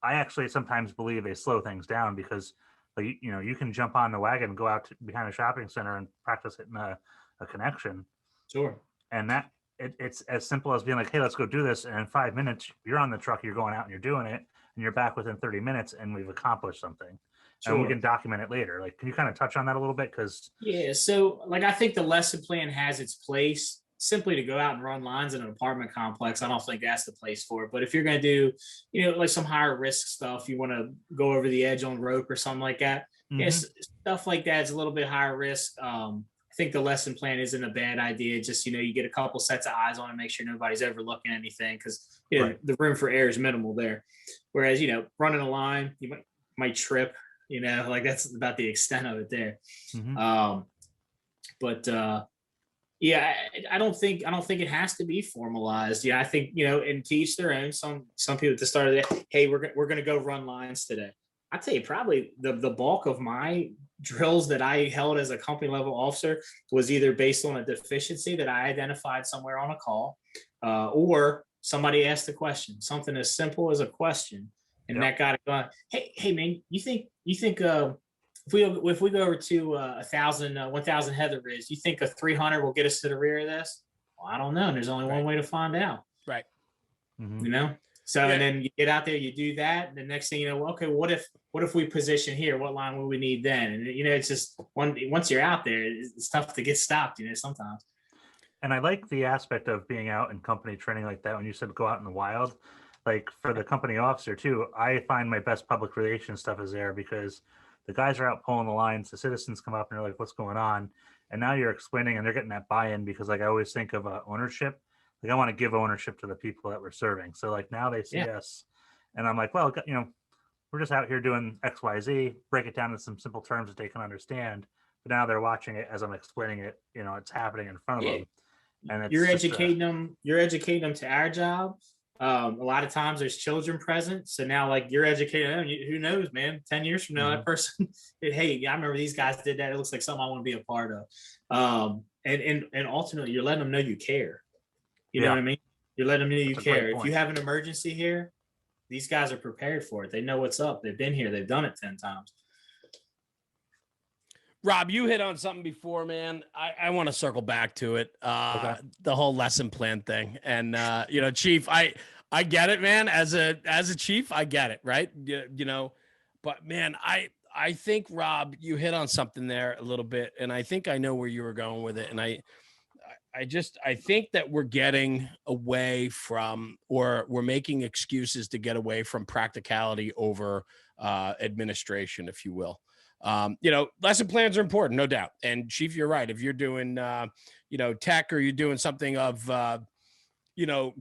I actually sometimes believe they slow things down because you can jump on the wagon and go out behind a shopping center and practice it in a connection. Sure. And that it's as simple as being like, hey, let's go do this. And in 5 minutes, you're on the truck, you're going out and you're doing it, and you're back within 30 minutes and we've accomplished something. Sure. And we can document it later. Can you kind of touch on that a little bit? So I think the lesson plan has its place. Simply to go out and run lines in an apartment complex, I don't think that's the place for it. But if you're going to do, like some higher risk stuff, you want to go over the edge on rope or something like that. Yes, stuff like that is a little bit higher risk. I think the lesson plan isn't a bad idea. Just, you get a couple sets of eyes on it, make sure nobody's overlooking anything because the room for error is minimal there. Whereas, running a line, you might trip. That's about the extent of it there. I don't think it has to be formalized. I think, and to each their own. Some people at the start of the day, hey, we're going to go run lines today. I tell you, probably the bulk of my drills that I held as a company level officer was either based on a deficiency that I identified somewhere on a call, or somebody asked a question, something as simple as a question. And that got it going. Hey, man, you think if we go over to 1,000 Heather Ridge, you think a 300 will get us to the rear of this? Well, I don't know. There's only one way to find out. Right. So and then you get out there, you do that. And the next thing you know, okay, what if what if we position here? What line will we need then? And it's just once you're out there, it's tough to get stopped. Sometimes. And I like the aspect of being out in company training like that. When you said go out in the wild, like for the company officer too, I find my best public relations stuff is there because the guys are out pulling the lines. The citizens come up and they're like, "What's going on?" And now you're explaining, and they're getting that buy-in because, like, I always think of ownership. Like, I want to give ownership to the people that we're serving. So, like, now they see us, and I'm like, well, we're just out here doing X, Y, Z. Break it down in some simple terms that they can understand. But now they're watching it as I'm explaining it. It's happening in front of them, and it's you're educating them. You're educating them to our job. A lot of times there's children present. So now, like, you're educating them. Who knows, man? 10 years from now, that person, hey, I remember these guys did that. It looks like something I want to be a part of. And ultimately, you're letting them know you care. You know what I mean? You're letting them know you care. If you have an emergency here, these guys are prepared for it. They know what's up. They've been here. They've done it 10 times. Rob, you hit on something before, man. I want to circle back to it. The whole lesson plan thing. And Chief, I get it, man. As a chief, I get it, right? But man, I think, Rob, you hit on something there a little bit, and I think I know where you were going with it. And I think that we're getting away from, or we're making excuses to get away from practicality over administration, if you will. Lesson plans are important, no doubt. And Chief, you're right. If you're doing, tech, or you're doing something of,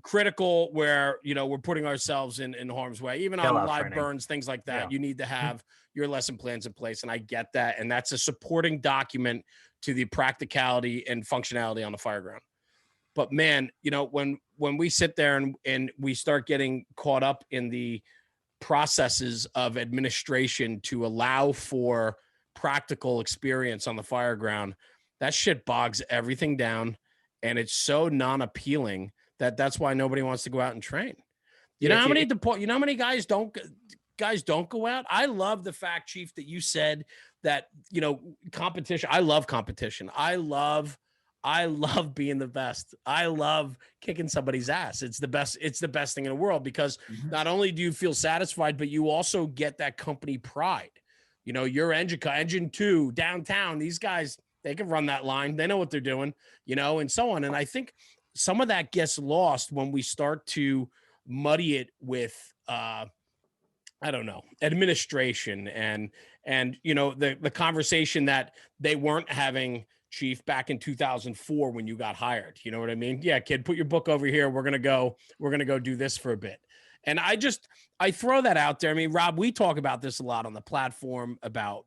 critical where, we're putting ourselves in harm's way, even on live training, burns, things like that, you need to have your lesson plans in place. And I get that. And that's a supporting document to the practicality and functionality on the fireground. But man, when we sit there and we start getting caught up in the processes of administration to allow for practical experience on the fireground, that shit bogs everything down, and it's so non-appealing that's why nobody wants to go out and train. You know how many guys don't go out? I love the fact, Chief, that you said that, competition. I love competition. I love being the best. I love kicking somebody's ass. It's the best thing in the world, because not only do you feel satisfied, but you also get that company pride. Your engine 2 downtown, these guys, they can run that line. They know what they're doing, and so on. And I think some of that gets lost when we start to muddy it with, administration and the conversation that they weren't having, Chief, back in 2004 when you got hired. You know what I mean? Yeah, kid, put your book over here. We're going to go do this for a bit. And I throw that out there. I mean, Rob, we talk about this a lot on the platform about,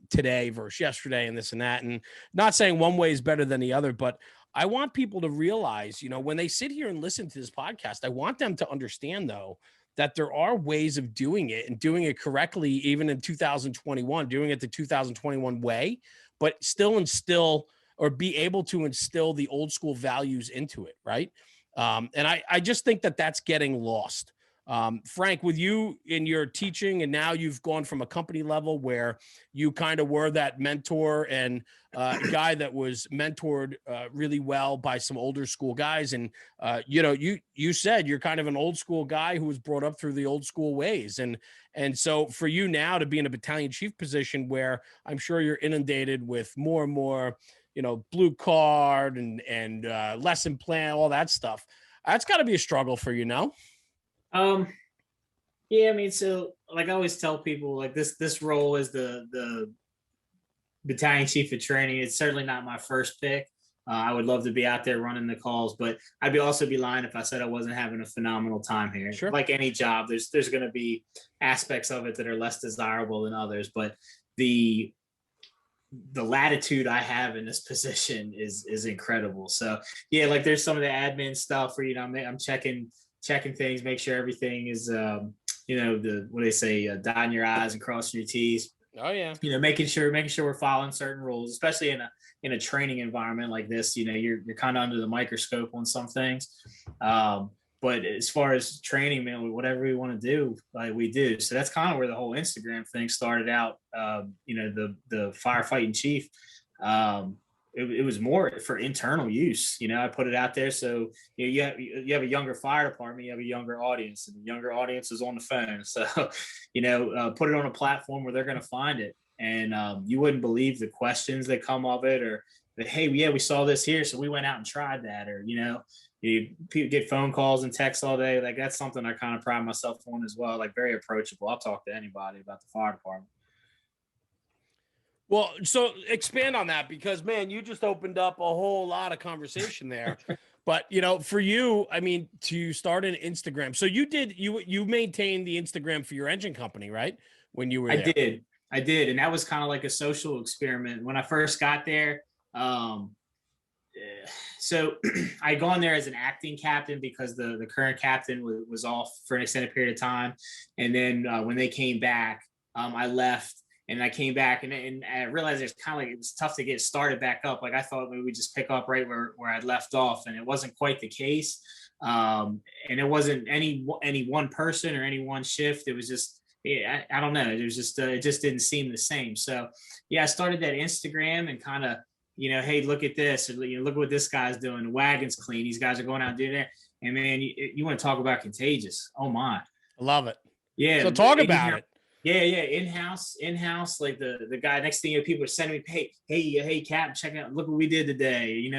today versus yesterday and this and that, and not saying one way is better than the other, but I want people to realize, when they sit here and listen to this podcast, I want them to understand, though, that there are ways of doing it, and doing it correctly, even in 2021, doing it the 2021 way, but still instill, or be able to instill, the old school values into it. Right. And I just think that that's getting lost. Frank, with you in your teaching, and now you've gone from a company level where you kind of were that mentor and guy that was mentored really well by some older school guys. And, you said you're kind of an old school guy who was brought up through the old school ways. And so for you now to be in a battalion chief position where I'm sure you're inundated with more and more, blue card and lesson plan, all that stuff, that's got to be a struggle for you now. Yeah, I mean, so like I always tell people, like this role as the battalion chief of training, it's certainly not my first pick. I would love to be out there running the calls, but I'd also be lying if I said I wasn't having a phenomenal time here. Sure. Like any job, there's going to be aspects of it that are less desirable than others, but the latitude I have in this position is incredible. So yeah, like there's some of the admin stuff where, I'm checking things, make sure everything is, what they say, dotting your I's and crossing your T's. Oh yeah. Making sure we're following certain rules, especially in a training environment like this. You're kind of under the microscope on some things. But as far as training, man, whatever we want to do, like we do. So that's kind of where the whole Instagram thing started out. The firefighting chief. it was more for internal use. I put it out there. So you have a younger fire department, you have a younger audience, and the younger audience is on the phone. So, put it on a platform where they're going to find it. And you wouldn't believe the questions that come of it, or that, hey, yeah, we saw this here, so we went out and tried that. Or, people get phone calls and texts all day. Like, that's something I kind of pride myself on as well. Like, very approachable. I'll talk to anybody about the fire department. Well, so expand on that, because, man, you just opened up a whole lot of conversation there. But, for you, I mean, to start an Instagram. So you maintained the Instagram for your engine company, right? When you were there. I did. And that was kind of like a social experiment when I first got there. So I'd gone there as an acting captain because the current captain was off for an extended period of time. And then when they came back, I left. And I came back and I realized it was tough to get started back up. Like, I thought maybe we'd just pick up right where I'd left off, and it wasn't quite the case. And it wasn't any one person or any one shift. It was just, I don't know. It was just, it just didn't seem the same. So I started that Instagram and kind of, hey, look at this. Or, look at what this guy's doing. The wagon's clean. These guys are going out and doing that. And, man, you want to talk about contagious. Oh my. I love it. Yeah. So talk about it. Yeah. In-house. Like the guy, next thing people are sending me, hey, Cap, check out, look what we did today.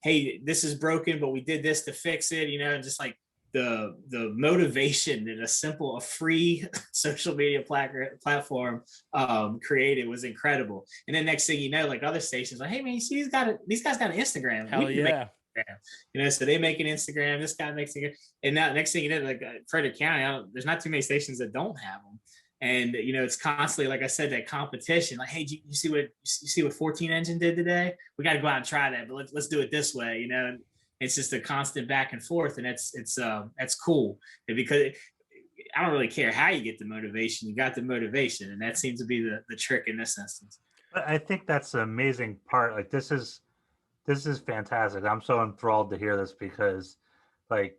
Hey, this is broken, but we did this to fix it. And just like the motivation that a free social media platform created was incredible. And then next thing you know, like other stations, like, hey man, you see these guys got an Instagram. Hell yeah. So they make an Instagram. This guy makes it, and now next thing you know, like Frederick County, there's not too many stations that don't have them. And it's constantly, like I said, that competition. Like, hey, you see what 14 Engine did today? We got to go out and try that, but let's do it this way. And it's just a constant back and forth, and that's cool. And because I don't really care how you get the motivation, you got the motivation, and that seems to be the trick in this instance. I think that's the amazing part. Like, this is fantastic. I'm so enthralled to hear this, because like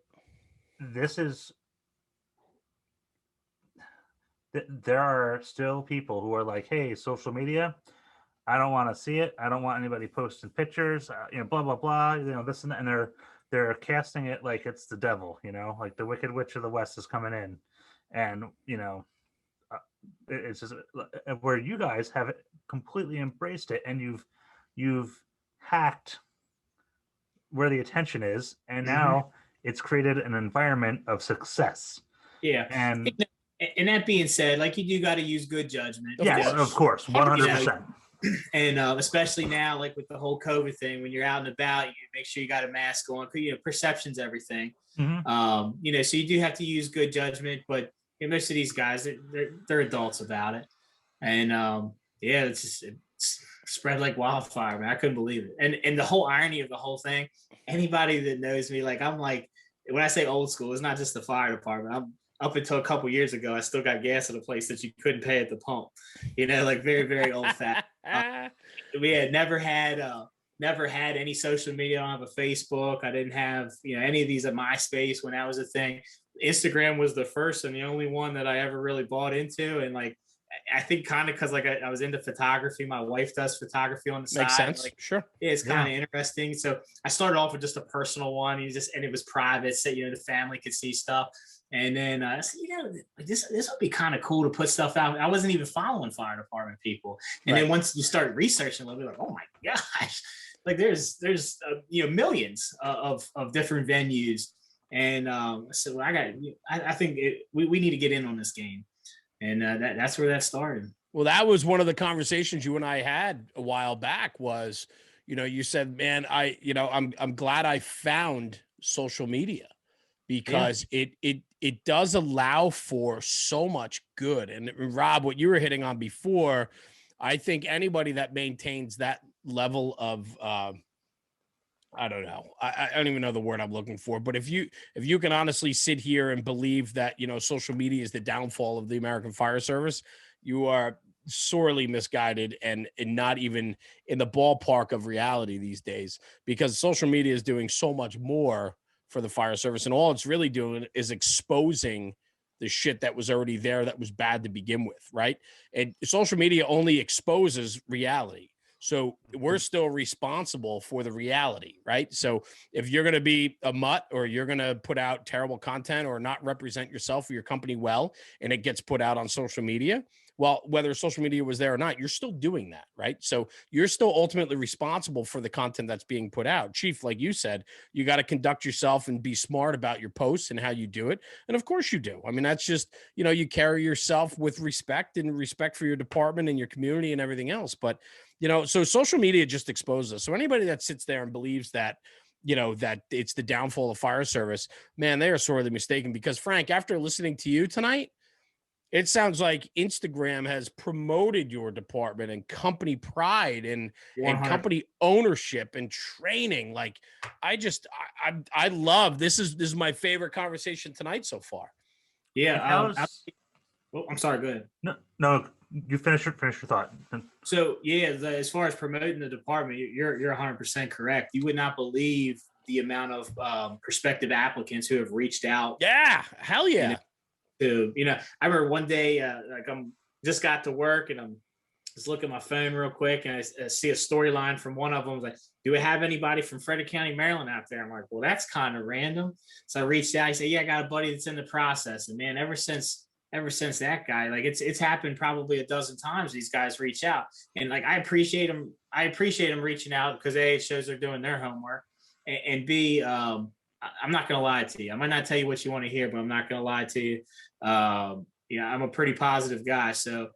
there are still people who are like, hey, social media, I don't want to see it. I don't want anybody posting pictures, blah, blah, blah, this and that. And they're casting it like it's the devil, like the Wicked Witch of the West is coming in. And, it's just where you guys have completely embraced it, and you've hacked where the attention is. And now it's created an environment of success. Yeah. And that being said, like, you do got to use good judgment. Yes, of course, 100%. And especially now, like with the whole COVID thing, when you're out and about, you make sure you got a mask on. Perception's everything. So you do have to use good judgment. But most of these guys, they're adults about it. And it's spread like wildfire, man. I couldn't believe it. And the whole irony of the whole thing. Anybody that knows me, like, I'm like, when I say old school, it's not just the fire department. Up until a couple years ago, I still got gas at a place that you couldn't pay at the pump. Like very, very old fashioned. We had never had any social media. I don't have a Facebook. I didn't have any of these at MySpace when that was a thing. Instagram was the first and the only one that I ever really bought into. And like, I think kind of because like I was into photography. My wife does photography on the side. Makes sense. Like, sure. Yeah, it's kind of interesting. So I started off with just a personal one. And it was private, so the family could see stuff. And then I said, this would be kind of cool to put stuff out. I wasn't even following fire department people. And then once you start researching, you'll be like, oh my gosh, like there's millions of different venues. And so I think we need to get in on this game. And that's where that started. Well, that was one of the conversations you and I had a while back was, you said, man, I'm glad I found social media, because it does allow for so much good. And Rob, what you were hitting on before, I think anybody that maintains that level of, I don't know, I don't even know the word I'm looking for, but if you can honestly sit here and believe that, social media is the downfall of the American Fire Service, you are sorely misguided and not even in the ballpark of reality these days, because social media is doing so much more for the fire service, and all it's really doing is exposing the shit that was already there that was bad to begin with, right? And social media only exposes reality. So we're still responsible for the reality, right? So if you're going to be a mutt, or you're going to put out terrible content or not represent yourself or your company well, and it gets put out on social media, well, whether social media was there or not, you're still doing that, right? So you're still ultimately responsible for the content that's being put out. Chief, like you said, you got to conduct yourself and be smart about your posts and how you do it. And of course you do. I mean, that's just, you carry yourself with respect and respect for your department and your community and everything else. But, so social media just exposes us. So anybody that sits there and believes that, that it's the downfall of fire service, man, they are sorely mistaken. Because Frank, after listening to you tonight, it sounds like Instagram has promoted your department and company pride and company ownership and training. Like, I love this is my favorite conversation tonight so far. Yeah. I'm sorry. Go ahead. No, you finish your thought. So yeah, as far as promoting the department, you're 100% correct. You would not believe the amount of prospective applicants who have reached out. Yeah, hell yeah. I remember one day, I'm just got to work and I'm just looking at my phone real quick, and I see a storyline from one of them. Like, do we have anybody from Frederick County, Maryland out there? I'm like, well, that's kind of random. So I reached out. He said, yeah, I got a buddy that's in the process. And man, ever since that guy, like it's happened probably a dozen times. These guys reach out, and like I appreciate them reaching out, because A, it shows they're doing their homework, and B, I'm not gonna lie to you. I might not tell you what you want to hear, but I'm not gonna lie to you. I'm a pretty positive guy, so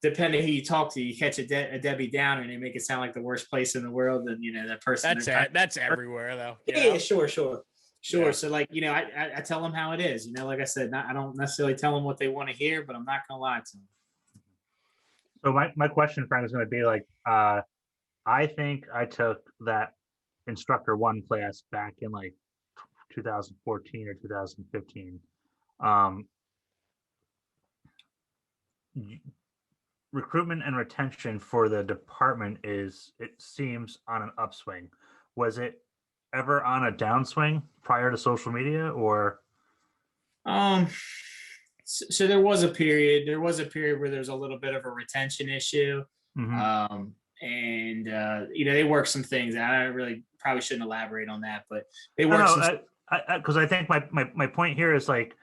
depending who you talk to, you catch a Debbie Downer and they make it sound like the worst place in the world. And that person. That's everywhere though. Yeah, sure. Yeah. So like I tell them how it is. Like I said, I don't necessarily tell them what they want to hear, but I'm not gonna lie to them. So my question, Frank, is going to be like, I think I took that instructor one class back in like 2014 or 2015. Recruitment and retention for the department it seems on an upswing. Was it ever on a downswing prior to social media, or? So there was a period where there's a little bit of a retention issue. Mm-hmm. And they work some things out. I really probably shouldn't elaborate on that, but they work because I think my point here is like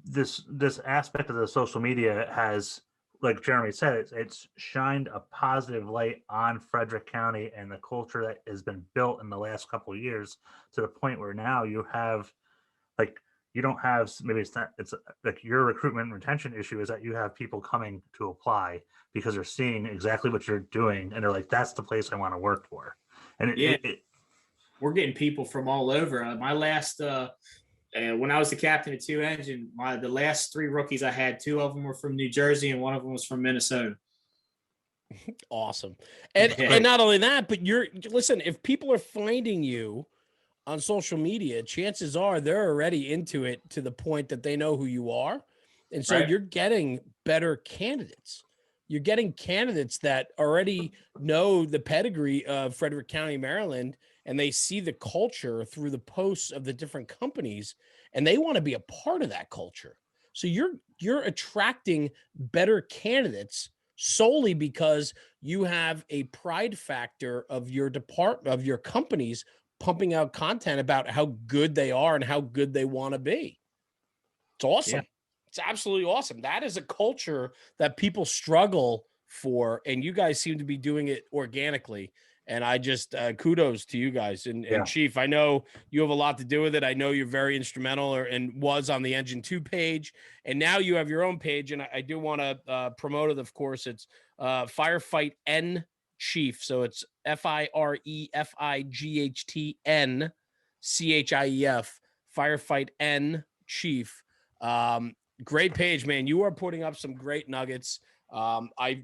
this aspect of the social media has, like Jeremy said, it's shined a positive light on Frederick County and the culture that has been built in the last couple of years, to the point where now you have, like, you don't have, maybe it's like your recruitment and retention issue is that you have people coming to apply because they're seeing exactly what you're doing and they're like, that's the place I want to work for. And we're getting people from all over. My last when I was the captain of 2 Engine, the last 3 rookies I had, 2 of them were from New Jersey and 1 of them was from Minnesota. Awesome. And not only that, but listen, if people are finding you on social media, chances are they're already into it to the point that they know who you are. And so you're getting better candidates. You're getting candidates that already know the pedigree of Frederick County, Maryland, and they see the culture through the posts of the different companies, and they want to be a part of that culture. So you're attracting better candidates solely because you have a pride factor of your department, of your companies, pumping out content about how good they are and how good they want to be. It's awesome. Yeah. It's absolutely awesome. That is a culture that people struggle for, and you guys seem to be doing it organically. And I just kudos to you guys. And Chief, I know you have a lot to do with it. I know you're very instrumental and was on the Engine 2 page. And now you have your own page. And I do want to promote it, of course. It's Firefight N Chief. So it's FIREFIGHTN Firefight N Chief. Great page, man. You are putting up some great nuggets. I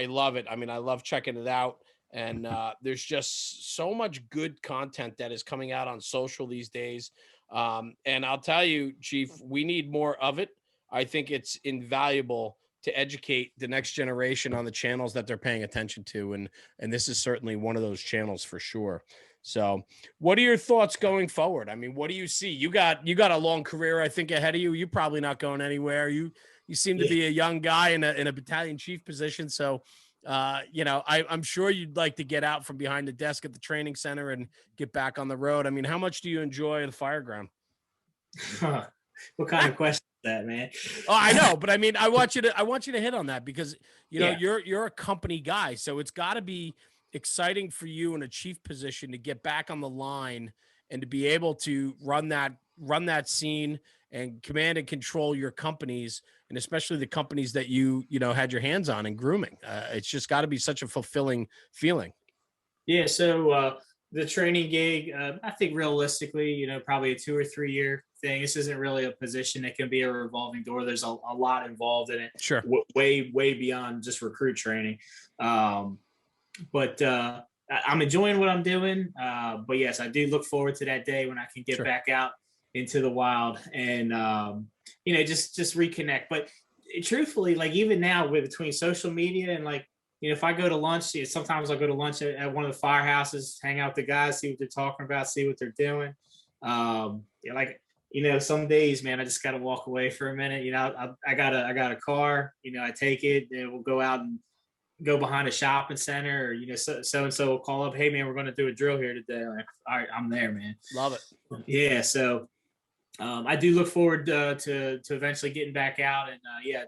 love it. I mean, I love checking it out. And there's just so much good content that is coming out on social these days. And I'll tell you, Chief, we need more of it. I think it's invaluable to educate the next generation on the channels that they're paying attention to. And this is certainly one of those channels for sure. So what are your thoughts going forward? I mean, what do you see? You got a long career, I think, ahead of you. You're probably not going anywhere. You seem to be a young guy in a battalion chief position. So I'm sure you'd like to get out from behind the desk at the training center and get back on the road. I mean, how much do you enjoy the fire ground? What kind of question is that, man? Oh, I know, but I mean, I want you to hit on that because Yeah. you're a company guy, so it's got to be exciting for you in a chief position to get back on the line and to be able to run that scene and command and control your companies, and especially the companies that you had your hands on in grooming. It's just got to be such a fulfilling feeling. Yeah. So the training gig, I think realistically, probably a 2 or 3 year thing. This isn't really a position that can be a revolving door. There's a lot involved in it. Sure. Way beyond just recruit training. But I'm enjoying what I'm doing. But yes, I do look forward to that day when I can get Sure. back out into the wild and just reconnect. But truthfully, like even now with between social media and like, if I go to lunch, sometimes I'll go to lunch at one of the firehouses, hang out with the guys, see what they're talking about, see what they're doing. Some days, man, I just got to walk away for a minute. I got a car, I take it and we'll go out and go behind a shopping center, or so will call up, hey man, we're going to do a drill here today. Like, all right, I'm there, man. Love it. Yeah. So I do look forward to eventually getting back out, and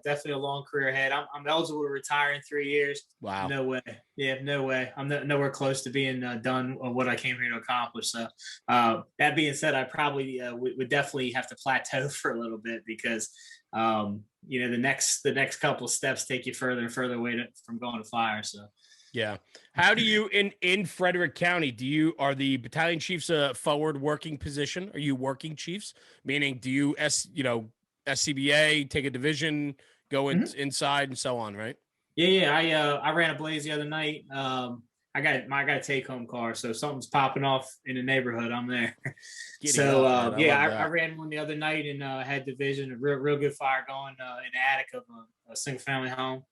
definitely a long career ahead. I'm eligible to retire in 3 years. Wow. No way. Yeah, no way. I'm nowhere close to being done on what I came here to accomplish. So that being said, I probably would definitely have to plateau for a little bit because the next couple of steps take you further and further away from going to fire. So. Yeah. How do you in Frederick County, are the battalion chiefs a forward working position? Are you working chiefs? Meaning do you SCBA, take a division, go inside and so on, right? Yeah. I ran a blaze the other night. I got a take home car. So if something's popping off in the neighborhood, I'm there. I ran one the other night and had division, a real good fire going in the attic of a single family home.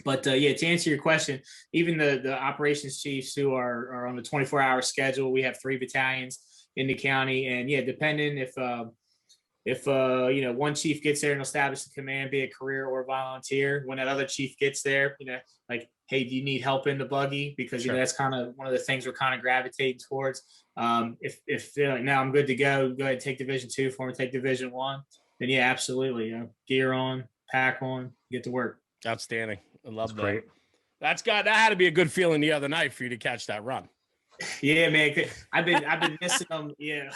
But to answer your question, even the operations chiefs who are on the 24-hour schedule, we have 3 battalions in the county, and depending if one chief gets there and establishes the command, be a career or volunteer, when that other chief gets there, like, hey, do you need help in the buggy? Because Sure. That's kind of one of the things we're kind of gravitating towards. If they're like, now I'm good to go ahead and take Division 2 for me, take Division 1, then absolutely, gear on, pack on, get to work. Outstanding. I love that. Great. That had to be a good feeling the other night for you to catch that run. Yeah, man. I've been missing them. Yeah,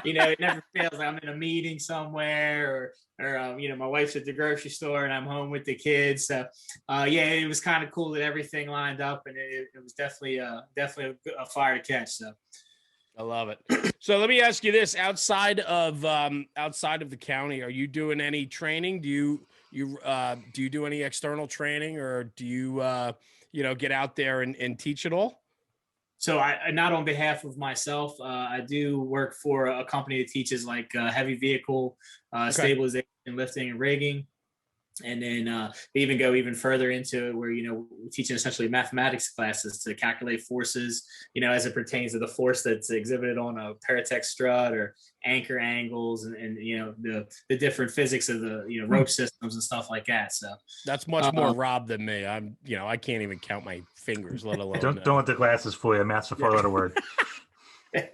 it never fails. I'm in a meeting somewhere, or my wife's at the grocery store and I'm home with the kids. So, it was kind of cool that everything lined up, and it was definitely a fire to catch. So, I love it. So let me ask you this: outside of the county, are you doing any training? Do you do any external training, or do you get out there and teach it all? So I not on behalf of myself. I do work for a company that teaches like heavy vehicle stabilization, lifting, and rigging. And then they even go even further into it where, we're teaching essentially mathematics classes to calculate forces, as it pertains to the force that's exhibited on a Paratech strut or anchor angles and the different physics of the, rope systems and stuff like that. So that's much more Rob than me. I'm, I can't even count my fingers, let alone. Don't let the glasses fool you. Math's a 4-letter word. But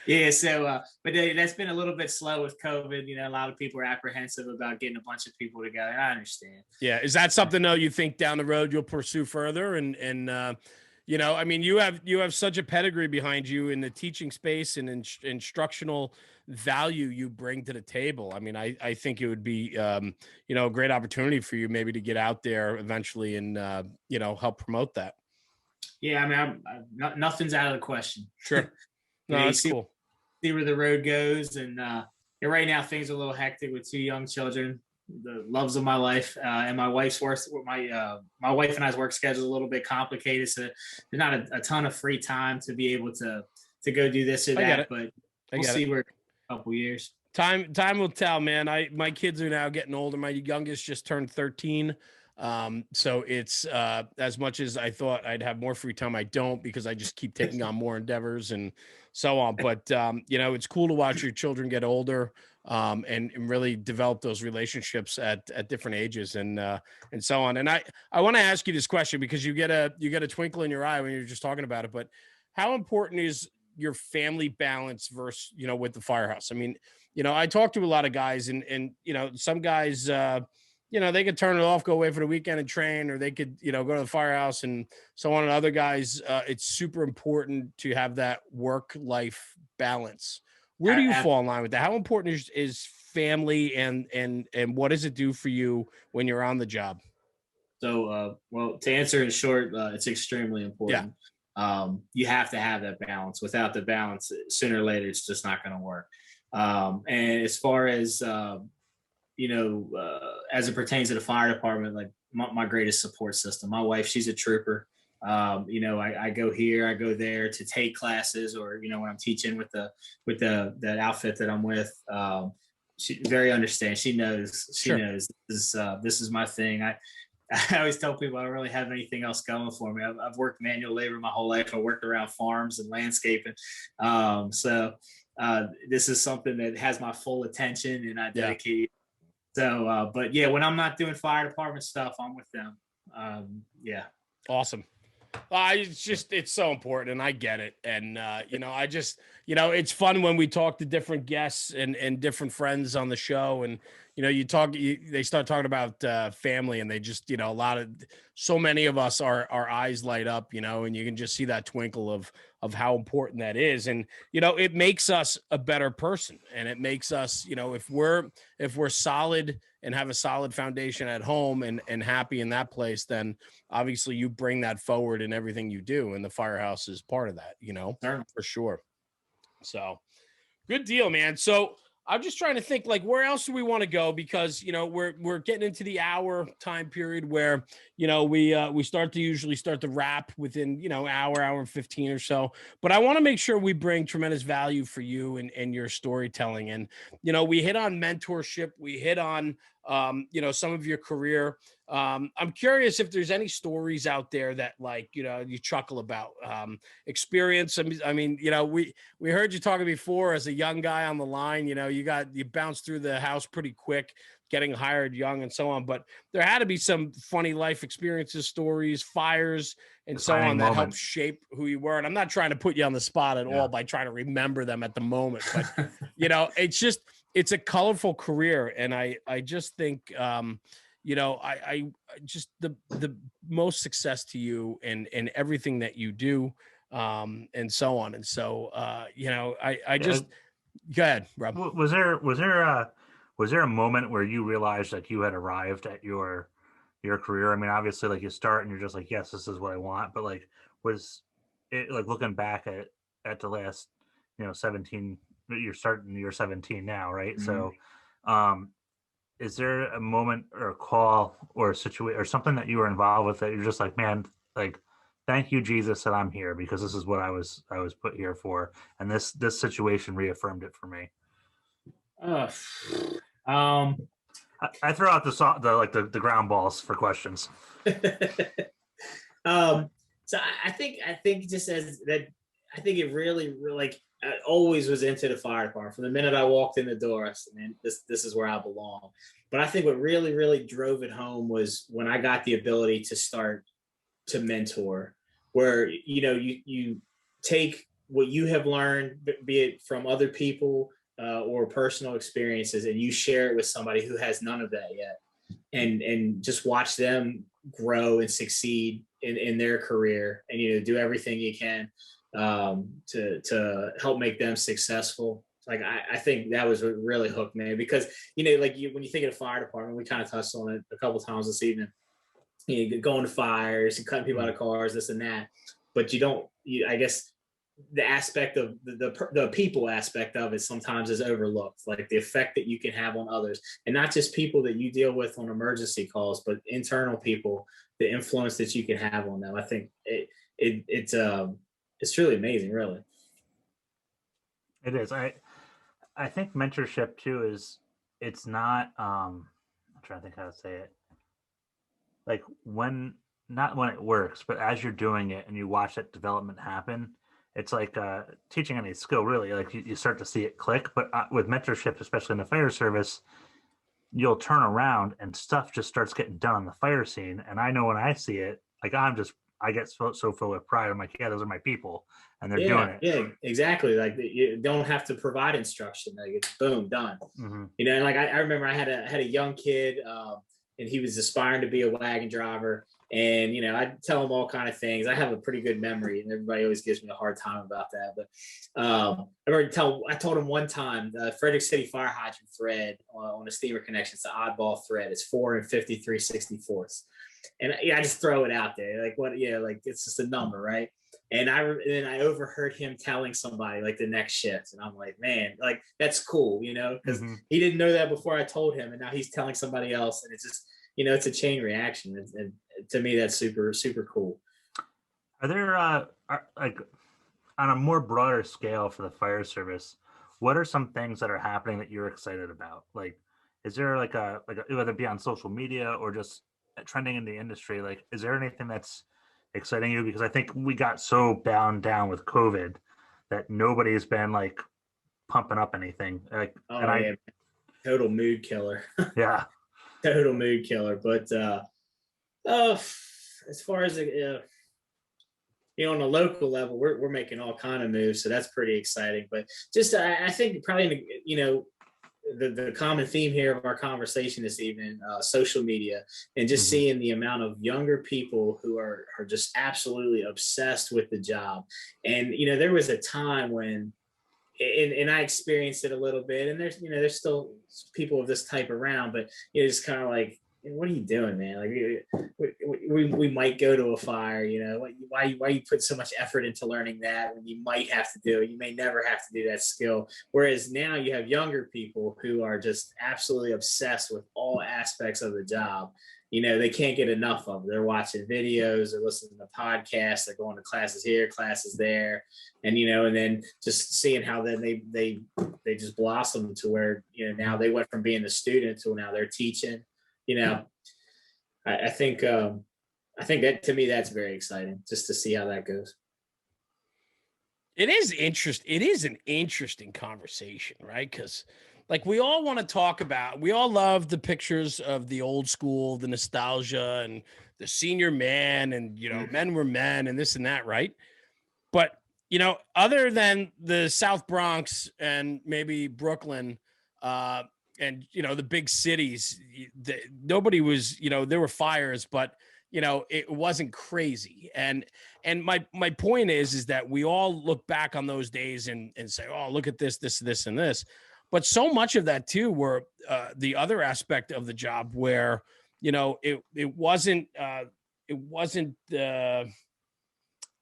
that's been a little bit slow with COVID. A lot of people are apprehensive about getting a bunch of people together, and I understand. Yeah, is that something though you think down the road you'll pursue further? And I mean, you have such a pedigree behind you in the teaching space and instructional value you bring to the table. I mean, I think it would be a great opportunity for you maybe to get out there eventually and help promote that. Yeah, I mean, nothing's out of the question. Sure. No, that's cool. See where the road goes, and right now things are a little hectic with 2 young children, the loves of my life, and my wife's work. My wife and I's work schedule is a little bit complicated, so there's not a ton of free time to be able to go do this or that. But we'll see where a couple years. Time will tell, man. My kids are now getting older. My youngest just turned 13. So it's as much as I thought I'd have more free time, I don't, because I just keep taking on more endeavors and so on. But it's cool to watch your children get older. and really develop those relationships at different ages and so on. And I want to ask you this question because you get a twinkle in your eye when you're just talking about it. But how important is your family balance versus, with the firehouse? I mean, I talk to a lot of guys and some guys, they could turn it off, go away for the weekend and train, or they could, go to the firehouse and so on. And other guys, it's super important to have that work-life balance. Where do you fall in line with that? How important is family and what does it do for you when you're on the job? So, well, to answer in short, it's extremely important. You have to have that balance. Without the balance, sooner or later, it's just not going to work. And as far as as it pertains to the fire department, like my greatest support system, my wife, she's a trooper. I go here, I go there to take classes, or when I'm teaching with that outfit that I'm with. She very understands. She knows. Sure. Knows this is my thing. I always tell people I don't really have anything else going for me. I've worked manual labor my whole life. I worked around farms and landscaping. So this is something that has my full attention, and I dedicate. So, but yeah, when I'm not doing fire department stuff, I'm with them. Awesome. It's so important, and I get it. And it's fun when we talk to different guests and different friends on the show, and they start talking about family, and they just so many of us, our eyes light up, and you can just see that twinkle of how important that is. And it makes us a better person, and it makes us, if we're solid and have a solid foundation at home and happy in that place, then obviously you bring that forward in everything you do, and the firehouse is part of that, for sure. So good deal, man. So I'm just trying to think, like, where else do we want to go? Because, we're getting into the hour time period where, we usually start to wrap within, hour and 15 or so. But I want to make sure we bring tremendous value for you and your storytelling. And, we hit on mentorship. We hit on, some of your career. I'm curious if there's any stories out there that, like, you chuckle about, experience. I mean, we heard you talking before as a young guy on the line, you bounced through the house pretty quick, getting hired young and so on, but there had to be some funny life experiences, stories, fires, and so on that helped shape who you were. And I'm not trying to put you on the spot at all by trying to remember them at the moment, but it's a colorful career. And I just think, I just the most success to you and everything that you do, and so on. And so, I just go ahead, Rob. Was there a moment where you realized that you had arrived at your career? I mean, obviously, like, you start and you're just like, yes, this is what I want. But, like, was it, like, looking back at the last, 17, you're 17 now, right? Mm-hmm. So, is there a moment or a call or a situation or something that you were involved with that you're just like, man, like, thank you, Jesus, that I'm here, because this is what I was put here for, and this situation reaffirmed it for me. I throw out the ground balls for questions. So I think just as that, I think it really like, I always was into the fire department from the minute I walked in the door. I said, man, this is where I belong. But I think what really, really drove it home was when I got the ability to start to mentor, where you take what you have learned, be it from other people or personal experiences, and you share it with somebody who has none of that yet, and just watch them grow and succeed in their career, and do everything you can to help make them successful. Like, I think that was what really hooked me, because like, when you think of the fire department, we kind of touched on it a couple of times this evening. Going to fires and cutting people out of cars, this and that, but I guess the aspect of the people aspect of it sometimes is overlooked, like the effect that you can have on others, and not just people that you deal with on emergency calls, but internal people, the influence that you can have on them. I think it's really amazing, really. It is. I think mentorship too it's not, I'm trying to think how to say it, like, not when it works, but as you're doing it and you watch that development happen, it's like teaching any skill, really. Like you start to see it click. But with mentorship, especially in the fire service, you'll turn around and stuff just starts getting done on the fire scene. And I know when I see it, like I get so filled with pride. I'm like, yeah, those are my people, and they're doing it. Yeah, exactly. Like you don't have to provide instruction. Like it's boom, done. Mm-hmm. You know, and like I remember I had a young kid, and he was aspiring to be a wagon driver. And you know, I tell him all kind of things. I have a pretty good memory, and everybody always gives me a hard time about that. But I told him one time the Frederick City fire hydrant thread on a steamer connection. It's an oddball thread. It's 4 and 53/64. And I just throw it out there, like what? Yeah, like it's just a number, right? And then I overheard him telling somebody like the next shift, and I'm like, man, like that's cool, you know, because he didn't know that before I told him, and now he's telling somebody else, and it's just, you know, it's a chain reaction, and to me that's super cool. Are there like on a more broader scale for the fire service, what are some things that are happening that you're excited about? Like, is there like a whether it be on social media or just trending in the industry? Like, is there anything that's exciting you? Because I think we got so bound down with COVID that nobody's been like pumping up anything. Like, total mood killer. Yeah, total mood killer. But as far as you know, on a local level, we're making all kind of moves, so that's pretty exciting. But just I think probably, you know, the common theme here of our conversation this evening, social media, and just seeing the amount of younger people who are just absolutely obsessed with the job. And you know, there was a time when, and I experienced it a little bit, and there's still people of this type around, but it's kind of like, what are you doing, man? Like we might go to a fire, you know, why you put so much effort into learning that when you might have to do it? You may never have to do that skill. Whereas now you have younger people who are just absolutely obsessed with all aspects of the job. You know, they can't get enough of it. They're watching videos, they're listening to podcasts, they're going to classes here, classes there, and you know, and then just seeing how then they just blossom to where, you know, now they went from being a student to now they're teaching. You know, I think that, to me, that's very exciting just to see how that goes. It is an interesting conversation, right? Because like we all want to talk about, we all love the pictures of the old school, the nostalgia and the senior man, and you know, men were men and this and that, right? But you know, other than the South Bronx and maybe Brooklyn, and you know, the big cities, nobody was, you know, there were fires, but you know, it wasn't crazy. And my point is that we all look back on those days and say, oh, look at this and this. But so much of that too were the other aspect of the job where, you know, it wasn't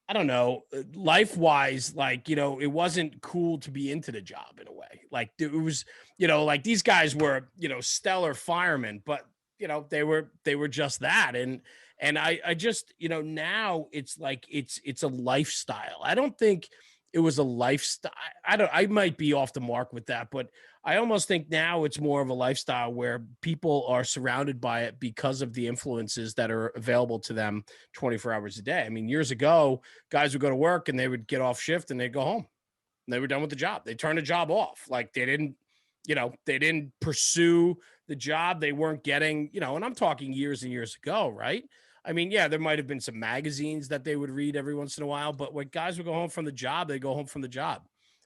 I don't know, life wise, like, you know, it wasn't cool to be into the job in a way. Like it was, you know, like these guys were, you know, stellar firemen, but you know, they were just that. And I just, you know, now it's like, it's a lifestyle. I don't think it was a lifestyle. I might be off the mark with that, but I almost think now it's more of a lifestyle where people are surrounded by it because of the influences that are available to them 24 hours a day. I mean, years ago, guys would go to work and they would get off shift and they'd go home. And they were done with the job. They turned the job off. Like they didn't, you know, they didn't pursue the job. They weren't getting, you know, and I'm talking years and years ago, right? I mean, yeah, there might have been some magazines that they would read every once in a while, but when guys would go home from the job, they go home from the job.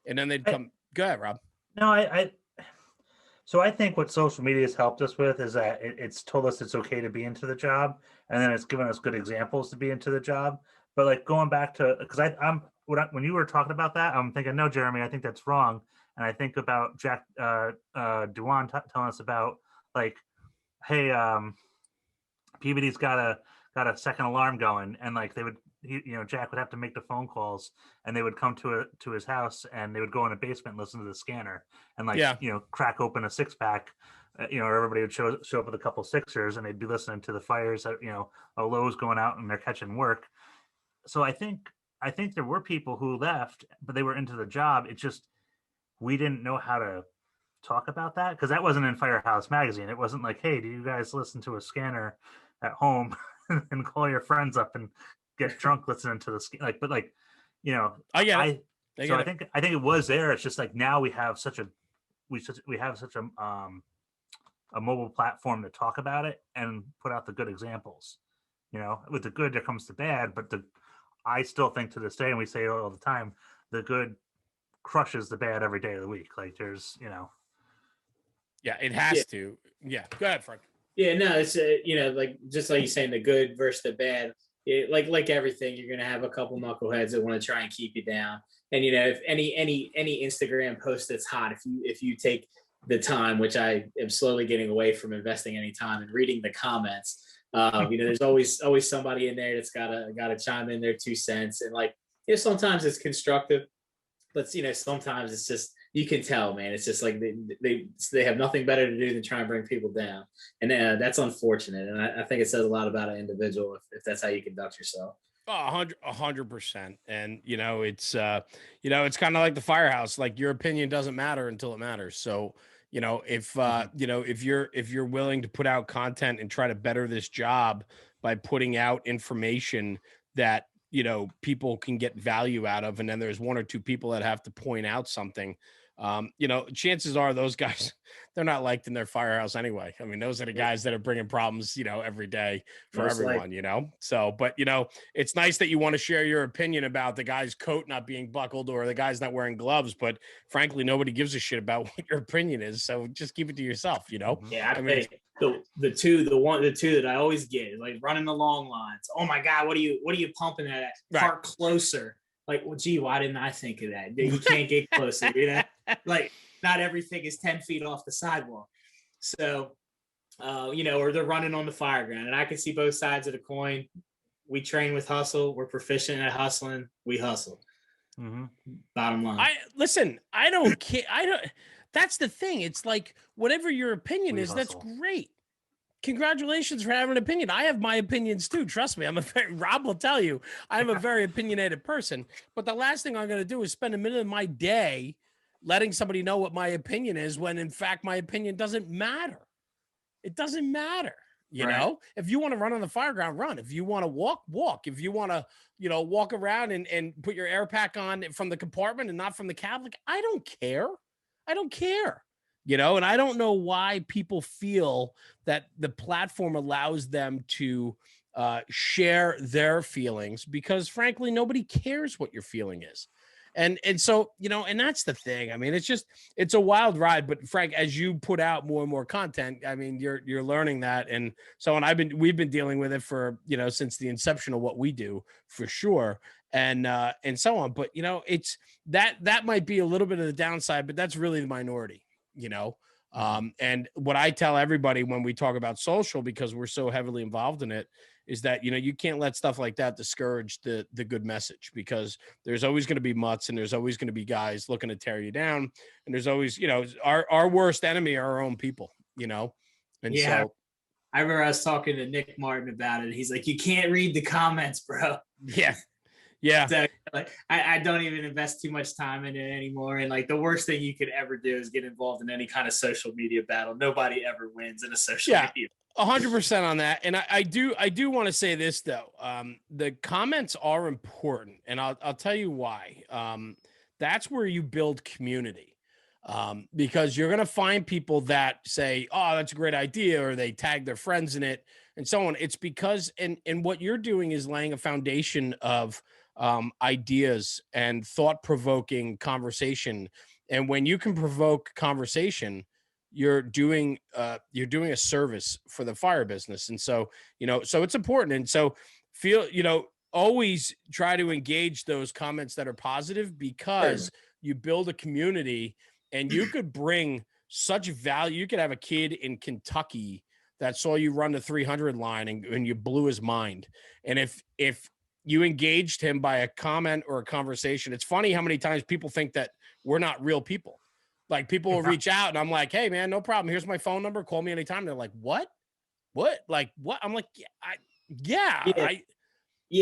And then they'd come. Go ahead, Rob. No, so I think what social media has helped us with is that it's told us it's okay to be into the job, and then it's given us good examples to be into the job. But like going back to, because when you were talking about that, I'm thinking, no, Jeremy, I think that's wrong. And I think about Jack Dewan telling us about like, hey, Peabody's got a second alarm going, and like Jack would have to make the phone calls, and they would come to his house, and they would go in a basement and listen to the scanner, and like crack open a 6-pack, everybody would show up with a couple sixers, and they'd be listening to the fires that a Lowe's going out and they're catching work. So I think there were people who left, but they were into the job. It's just we didn't know how to talk about that because that wasn't in Firehouse Magazine. It wasn't like, hey, do you guys listen to a scanner at home and call your friends up and get drunk listening to the you know, I get I it. I think it was there. It's just like now we have such a a mobile platform to talk about it and put out the good examples. You know, with the good there comes the bad, but I still think to this day, and we say it all the time, the good crushes the bad every day of the week. Like there's, you know. Yeah, it has to. Yeah, go ahead, Frank. Yeah, no, it's you know, like just like you're saying, the good versus the bad. Like everything, you're gonna have a couple knuckleheads that want to try and keep you down. And you know, if any Instagram post that's hot, if you take the time, which I am slowly getting away from investing any time and reading the comments, you know, there's always somebody in there that's gotta chime in their 2 cents. And like, you know, sometimes it's constructive, but you know, sometimes it's just, you can tell, man. It's just like they have nothing better to do than try and bring people down, and that's unfortunate. And I think it says a lot about an individual if that's how you conduct yourself. Oh, 100%. And it's kind of like the firehouse. Like your opinion doesn't matter until it matters. So if if you're willing to put out content and try to better this job by putting out information that people can get value out of, and then there's one or two people that have to point out something, chances are those guys, they're not liked in their firehouse anyway. I mean, those are the guys that are bringing problems, every day for Most everyone, So, but it's nice that you want to share your opinion about the guy's coat not being buckled or the guy's not wearing gloves, but frankly, nobody gives a shit about what your opinion is. So just keep it to yourself, Yeah, I mean, the two that I always get, like running the long lines. Oh my God, what are you pumping at? Right. Park closer. Like, well, gee, why didn't I think of that? You can't get closer, Like, not everything is 10 feet off the sidewalk. So, or they're running on the fire ground, and I can see both sides of the coin. We train with hustle. We're proficient at hustling. We hustle. Mm-hmm. Bottom line. I don't care. That's the thing. It's like, whatever your opinion is, hustle. That's great. Congratulations for having an opinion. I have my opinions too. Trust me. Rob will tell you, I'm a very opinionated person, but the last thing I'm going to do is spend a minute of my day letting somebody know what my opinion is, when in fact, my opinion doesn't matter. It doesn't matter. If you want to run on the fire ground, run. If you want to walk. If you want to, walk around and put your air pack on from the compartment and not from the cab, like, I don't care. And I don't know why people feel that the platform allows them to share their feelings, because frankly, nobody cares what your feeling is. And so, and that's the thing. I mean, it's a wild ride, but Frank, as you put out more and more content, I mean, you're learning that. And so, and we've been dealing with it for, since the inception of what we do, for sure. And so on. But, it's that might be a little bit of the downside, but that's really the minority. And what I tell everybody when we talk about social, because we're so heavily involved in it, is that, you can't let stuff like that discourage the good message, because there's always going to be mutts, and there's always going to be guys looking to tear you down. And there's always, our worst enemy are our own people, And yeah. So I remember I was talking to Nick Martin about it. He's like, you can't read the comments, bro. Yeah. Yeah. So, like, I don't even invest too much time in it anymore. And like, the worst thing you could ever do is get involved in any kind of social media battle. Nobody ever wins in a social media. 100% on that. And I do want to say this though. The comments are important, and I'll tell you why. That's where you build community. Because you're going to find people that say, oh, that's a great idea, or they tag their friends in it and so on. It's because, and what you're doing is laying a foundation of ideas and thought-provoking conversation. And when you can provoke conversation, you're doing a service for the fire business. And so, so it's important. And so always try to engage those comments that are positive, because you build a community, and you could bring such value. You could have a kid in Kentucky that saw you run the 300 line and you blew his mind. And if you engaged him by a comment or a conversation, it's funny how many times people think that we're not real people. Like, people will reach out, and I'm like, hey man, no problem. Here's my phone number. Call me anytime. They're like, what? Like, what? I'm like, yeah.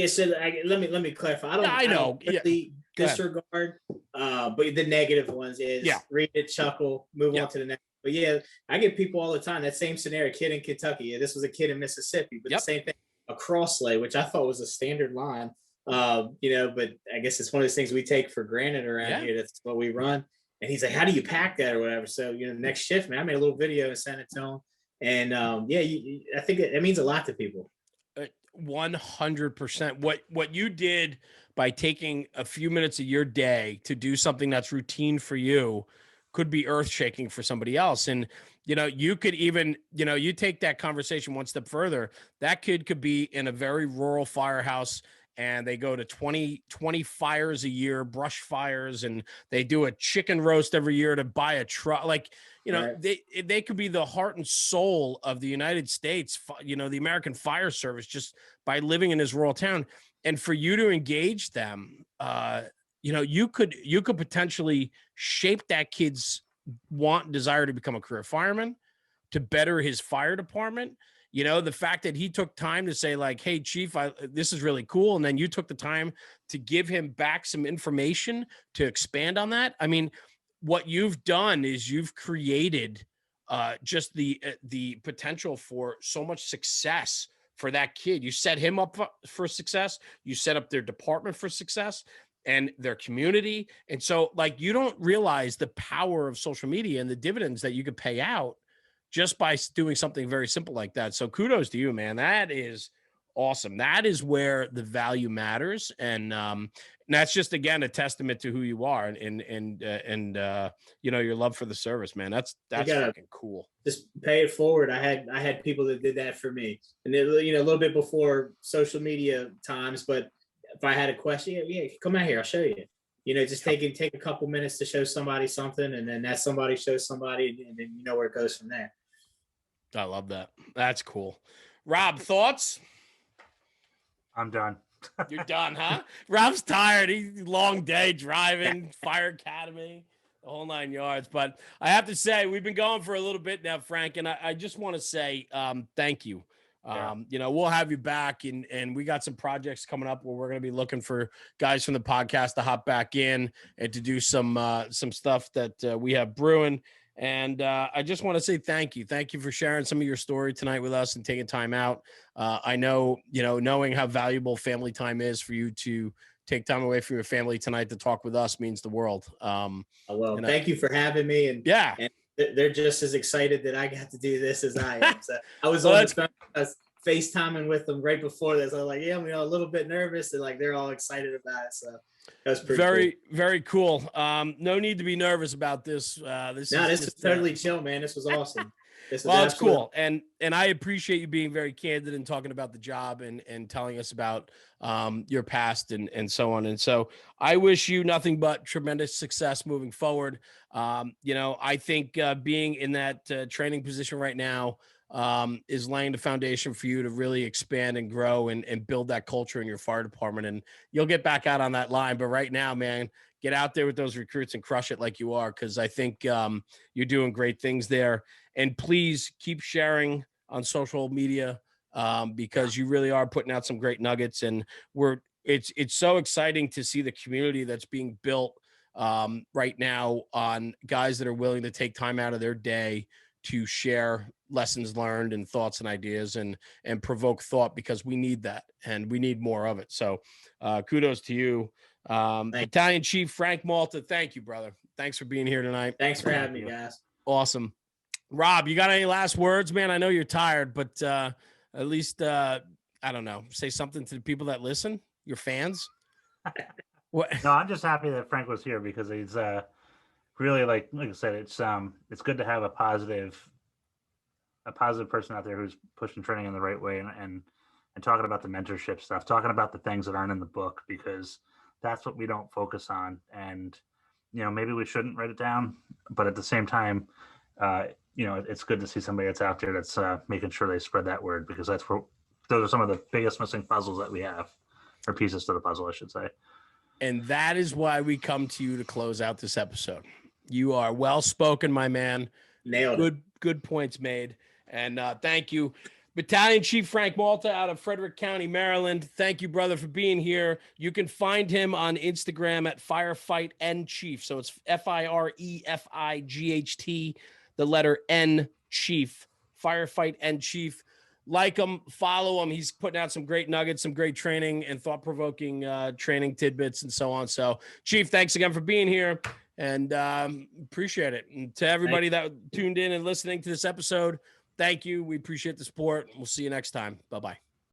So let me clarify. I don't really disregard, but the negative ones is read it, chuckle, move on to the next. But yeah, I get people all the time. That same scenario, kid in Kentucky. Yeah, this was a kid in Mississippi, but the same thing. A cross lay, which I thought was a standard line. But I guess it's one of those things we take for granted around here. That's what we run. And he's like, how do you pack that or whatever? So, the next shift, man, I made a little video and sent it to him. And I think it means a lot to people. 100%. What you did by taking a few minutes of your day to do something that's routine for you could be earth shaking for somebody else. And, you could even, you take that conversation one step further. That kid could be in a very rural firehouse and they go to 20 fires a year, brush fires, and they do a chicken roast every year to buy a truck. Like, Right. they could be the heart and soul of the United States, the American Fire Service, just by living in this rural town. And for you to engage them, you could potentially shape that kid's want and desire to become a career fireman, to better his fire department. The fact that he took time to say like, hey, chief, this is really cool. And then you took the time to give him back some information to expand on that. I mean, what you've done is you've created just the potential for so much success for that kid. You set him up for success. You set up their department for success and their community. And so like, you don't realize the power of social media and the dividends that you could pay out just by doing something very simple like that. So kudos to you, man. That is awesome. That is where the value matters. And that's just, again, a testament to who you are and your love for the service, man. That's fucking cool. Just pay it forward. I had people that did that for me, and a little bit before social media times, but if I had a question, yeah, come out here, I'll show you. Just take a couple minutes to show somebody something, and then that somebody shows somebody, and then where it goes from there. I love that. That's cool. Rob, thoughts? I'm done. You're done, huh? Rob's tired. He's long day driving, Fire Academy, the whole 9 yards. But I have to say, we've been going for a little bit now, Frank, and I just want to say thank you. We'll have you back, and we got some projects coming up where we're going to be looking for guys from the podcast to hop back in and to do some stuff that we have brewing. And I just want to say thank you. Thank you for sharing some of your story tonight with us and taking time out. I know, knowing how valuable family time is for you to take time away from your family tonight to talk with us means the world. Well, thank you for having me. And they're just as excited that I got to do this as I am. So I was on the phone, I was FaceTiming with them right before this. I was like, yeah, I'm a little bit nervous, and like they're all excited about it. So that was pretty cool. Very cool. No need to be nervous about this. This is totally chill, man. This was awesome. It's cool. And I appreciate you being very candid and talking about the job and telling us about your past and so on. And so I wish you nothing but tremendous success moving forward. I think being in that training position right now is laying the foundation for you to really expand and grow and build that culture in your fire department. And you'll get back out on that line. But right now, man, get out there with those recruits and crush it like you are, because I think you're doing great things there. And please keep sharing on social media because you really are putting out some great nuggets. And it's so exciting to see the community that's being built right now on guys that are willing to take time out of their day to share lessons learned and thoughts and ideas and provoke thought, because we need that and we need more of it. So kudos to you. Battalion Chief Frank Malta. Thank you, brother. Thanks for being here tonight. Thanks for having me, guys. Awesome. Rob, you got any last words, man? I know you're tired, but at least, I don't know, say something to the people that listen, your fans. What? No, I'm just happy that Frank was here because he's really, like I said, it's good to have a positive person out there who's pushing training in the right way and talking about the mentorship stuff, talking about the things that aren't in the book, because that's what we don't focus on. And, maybe we shouldn't write it down, but at the same time, it's good to see somebody that's out there that's making sure they spread that word, because those are some of the biggest missing puzzles that we have, or pieces to the puzzle, I should say. And that is why we come to you to close out this episode. You are well-spoken, my man. Nailed it. Good points made. And thank you. Battalion Chief Frank Malta out of Frederick County, Maryland. Thank you, brother, for being here. You can find him on Instagram at Firefight N Chief. So it's FIREFIGHT, the letter N Chief. Firefight N Chief. like him, follow him. He's putting out some great nuggets, some great training and thought-provoking training tidbits and so on. So, Chief, thanks again for being here, and appreciate it. And to everybody that tuned in and listening to this episode, thank you. We appreciate the support. We'll see you next time. Bye-bye.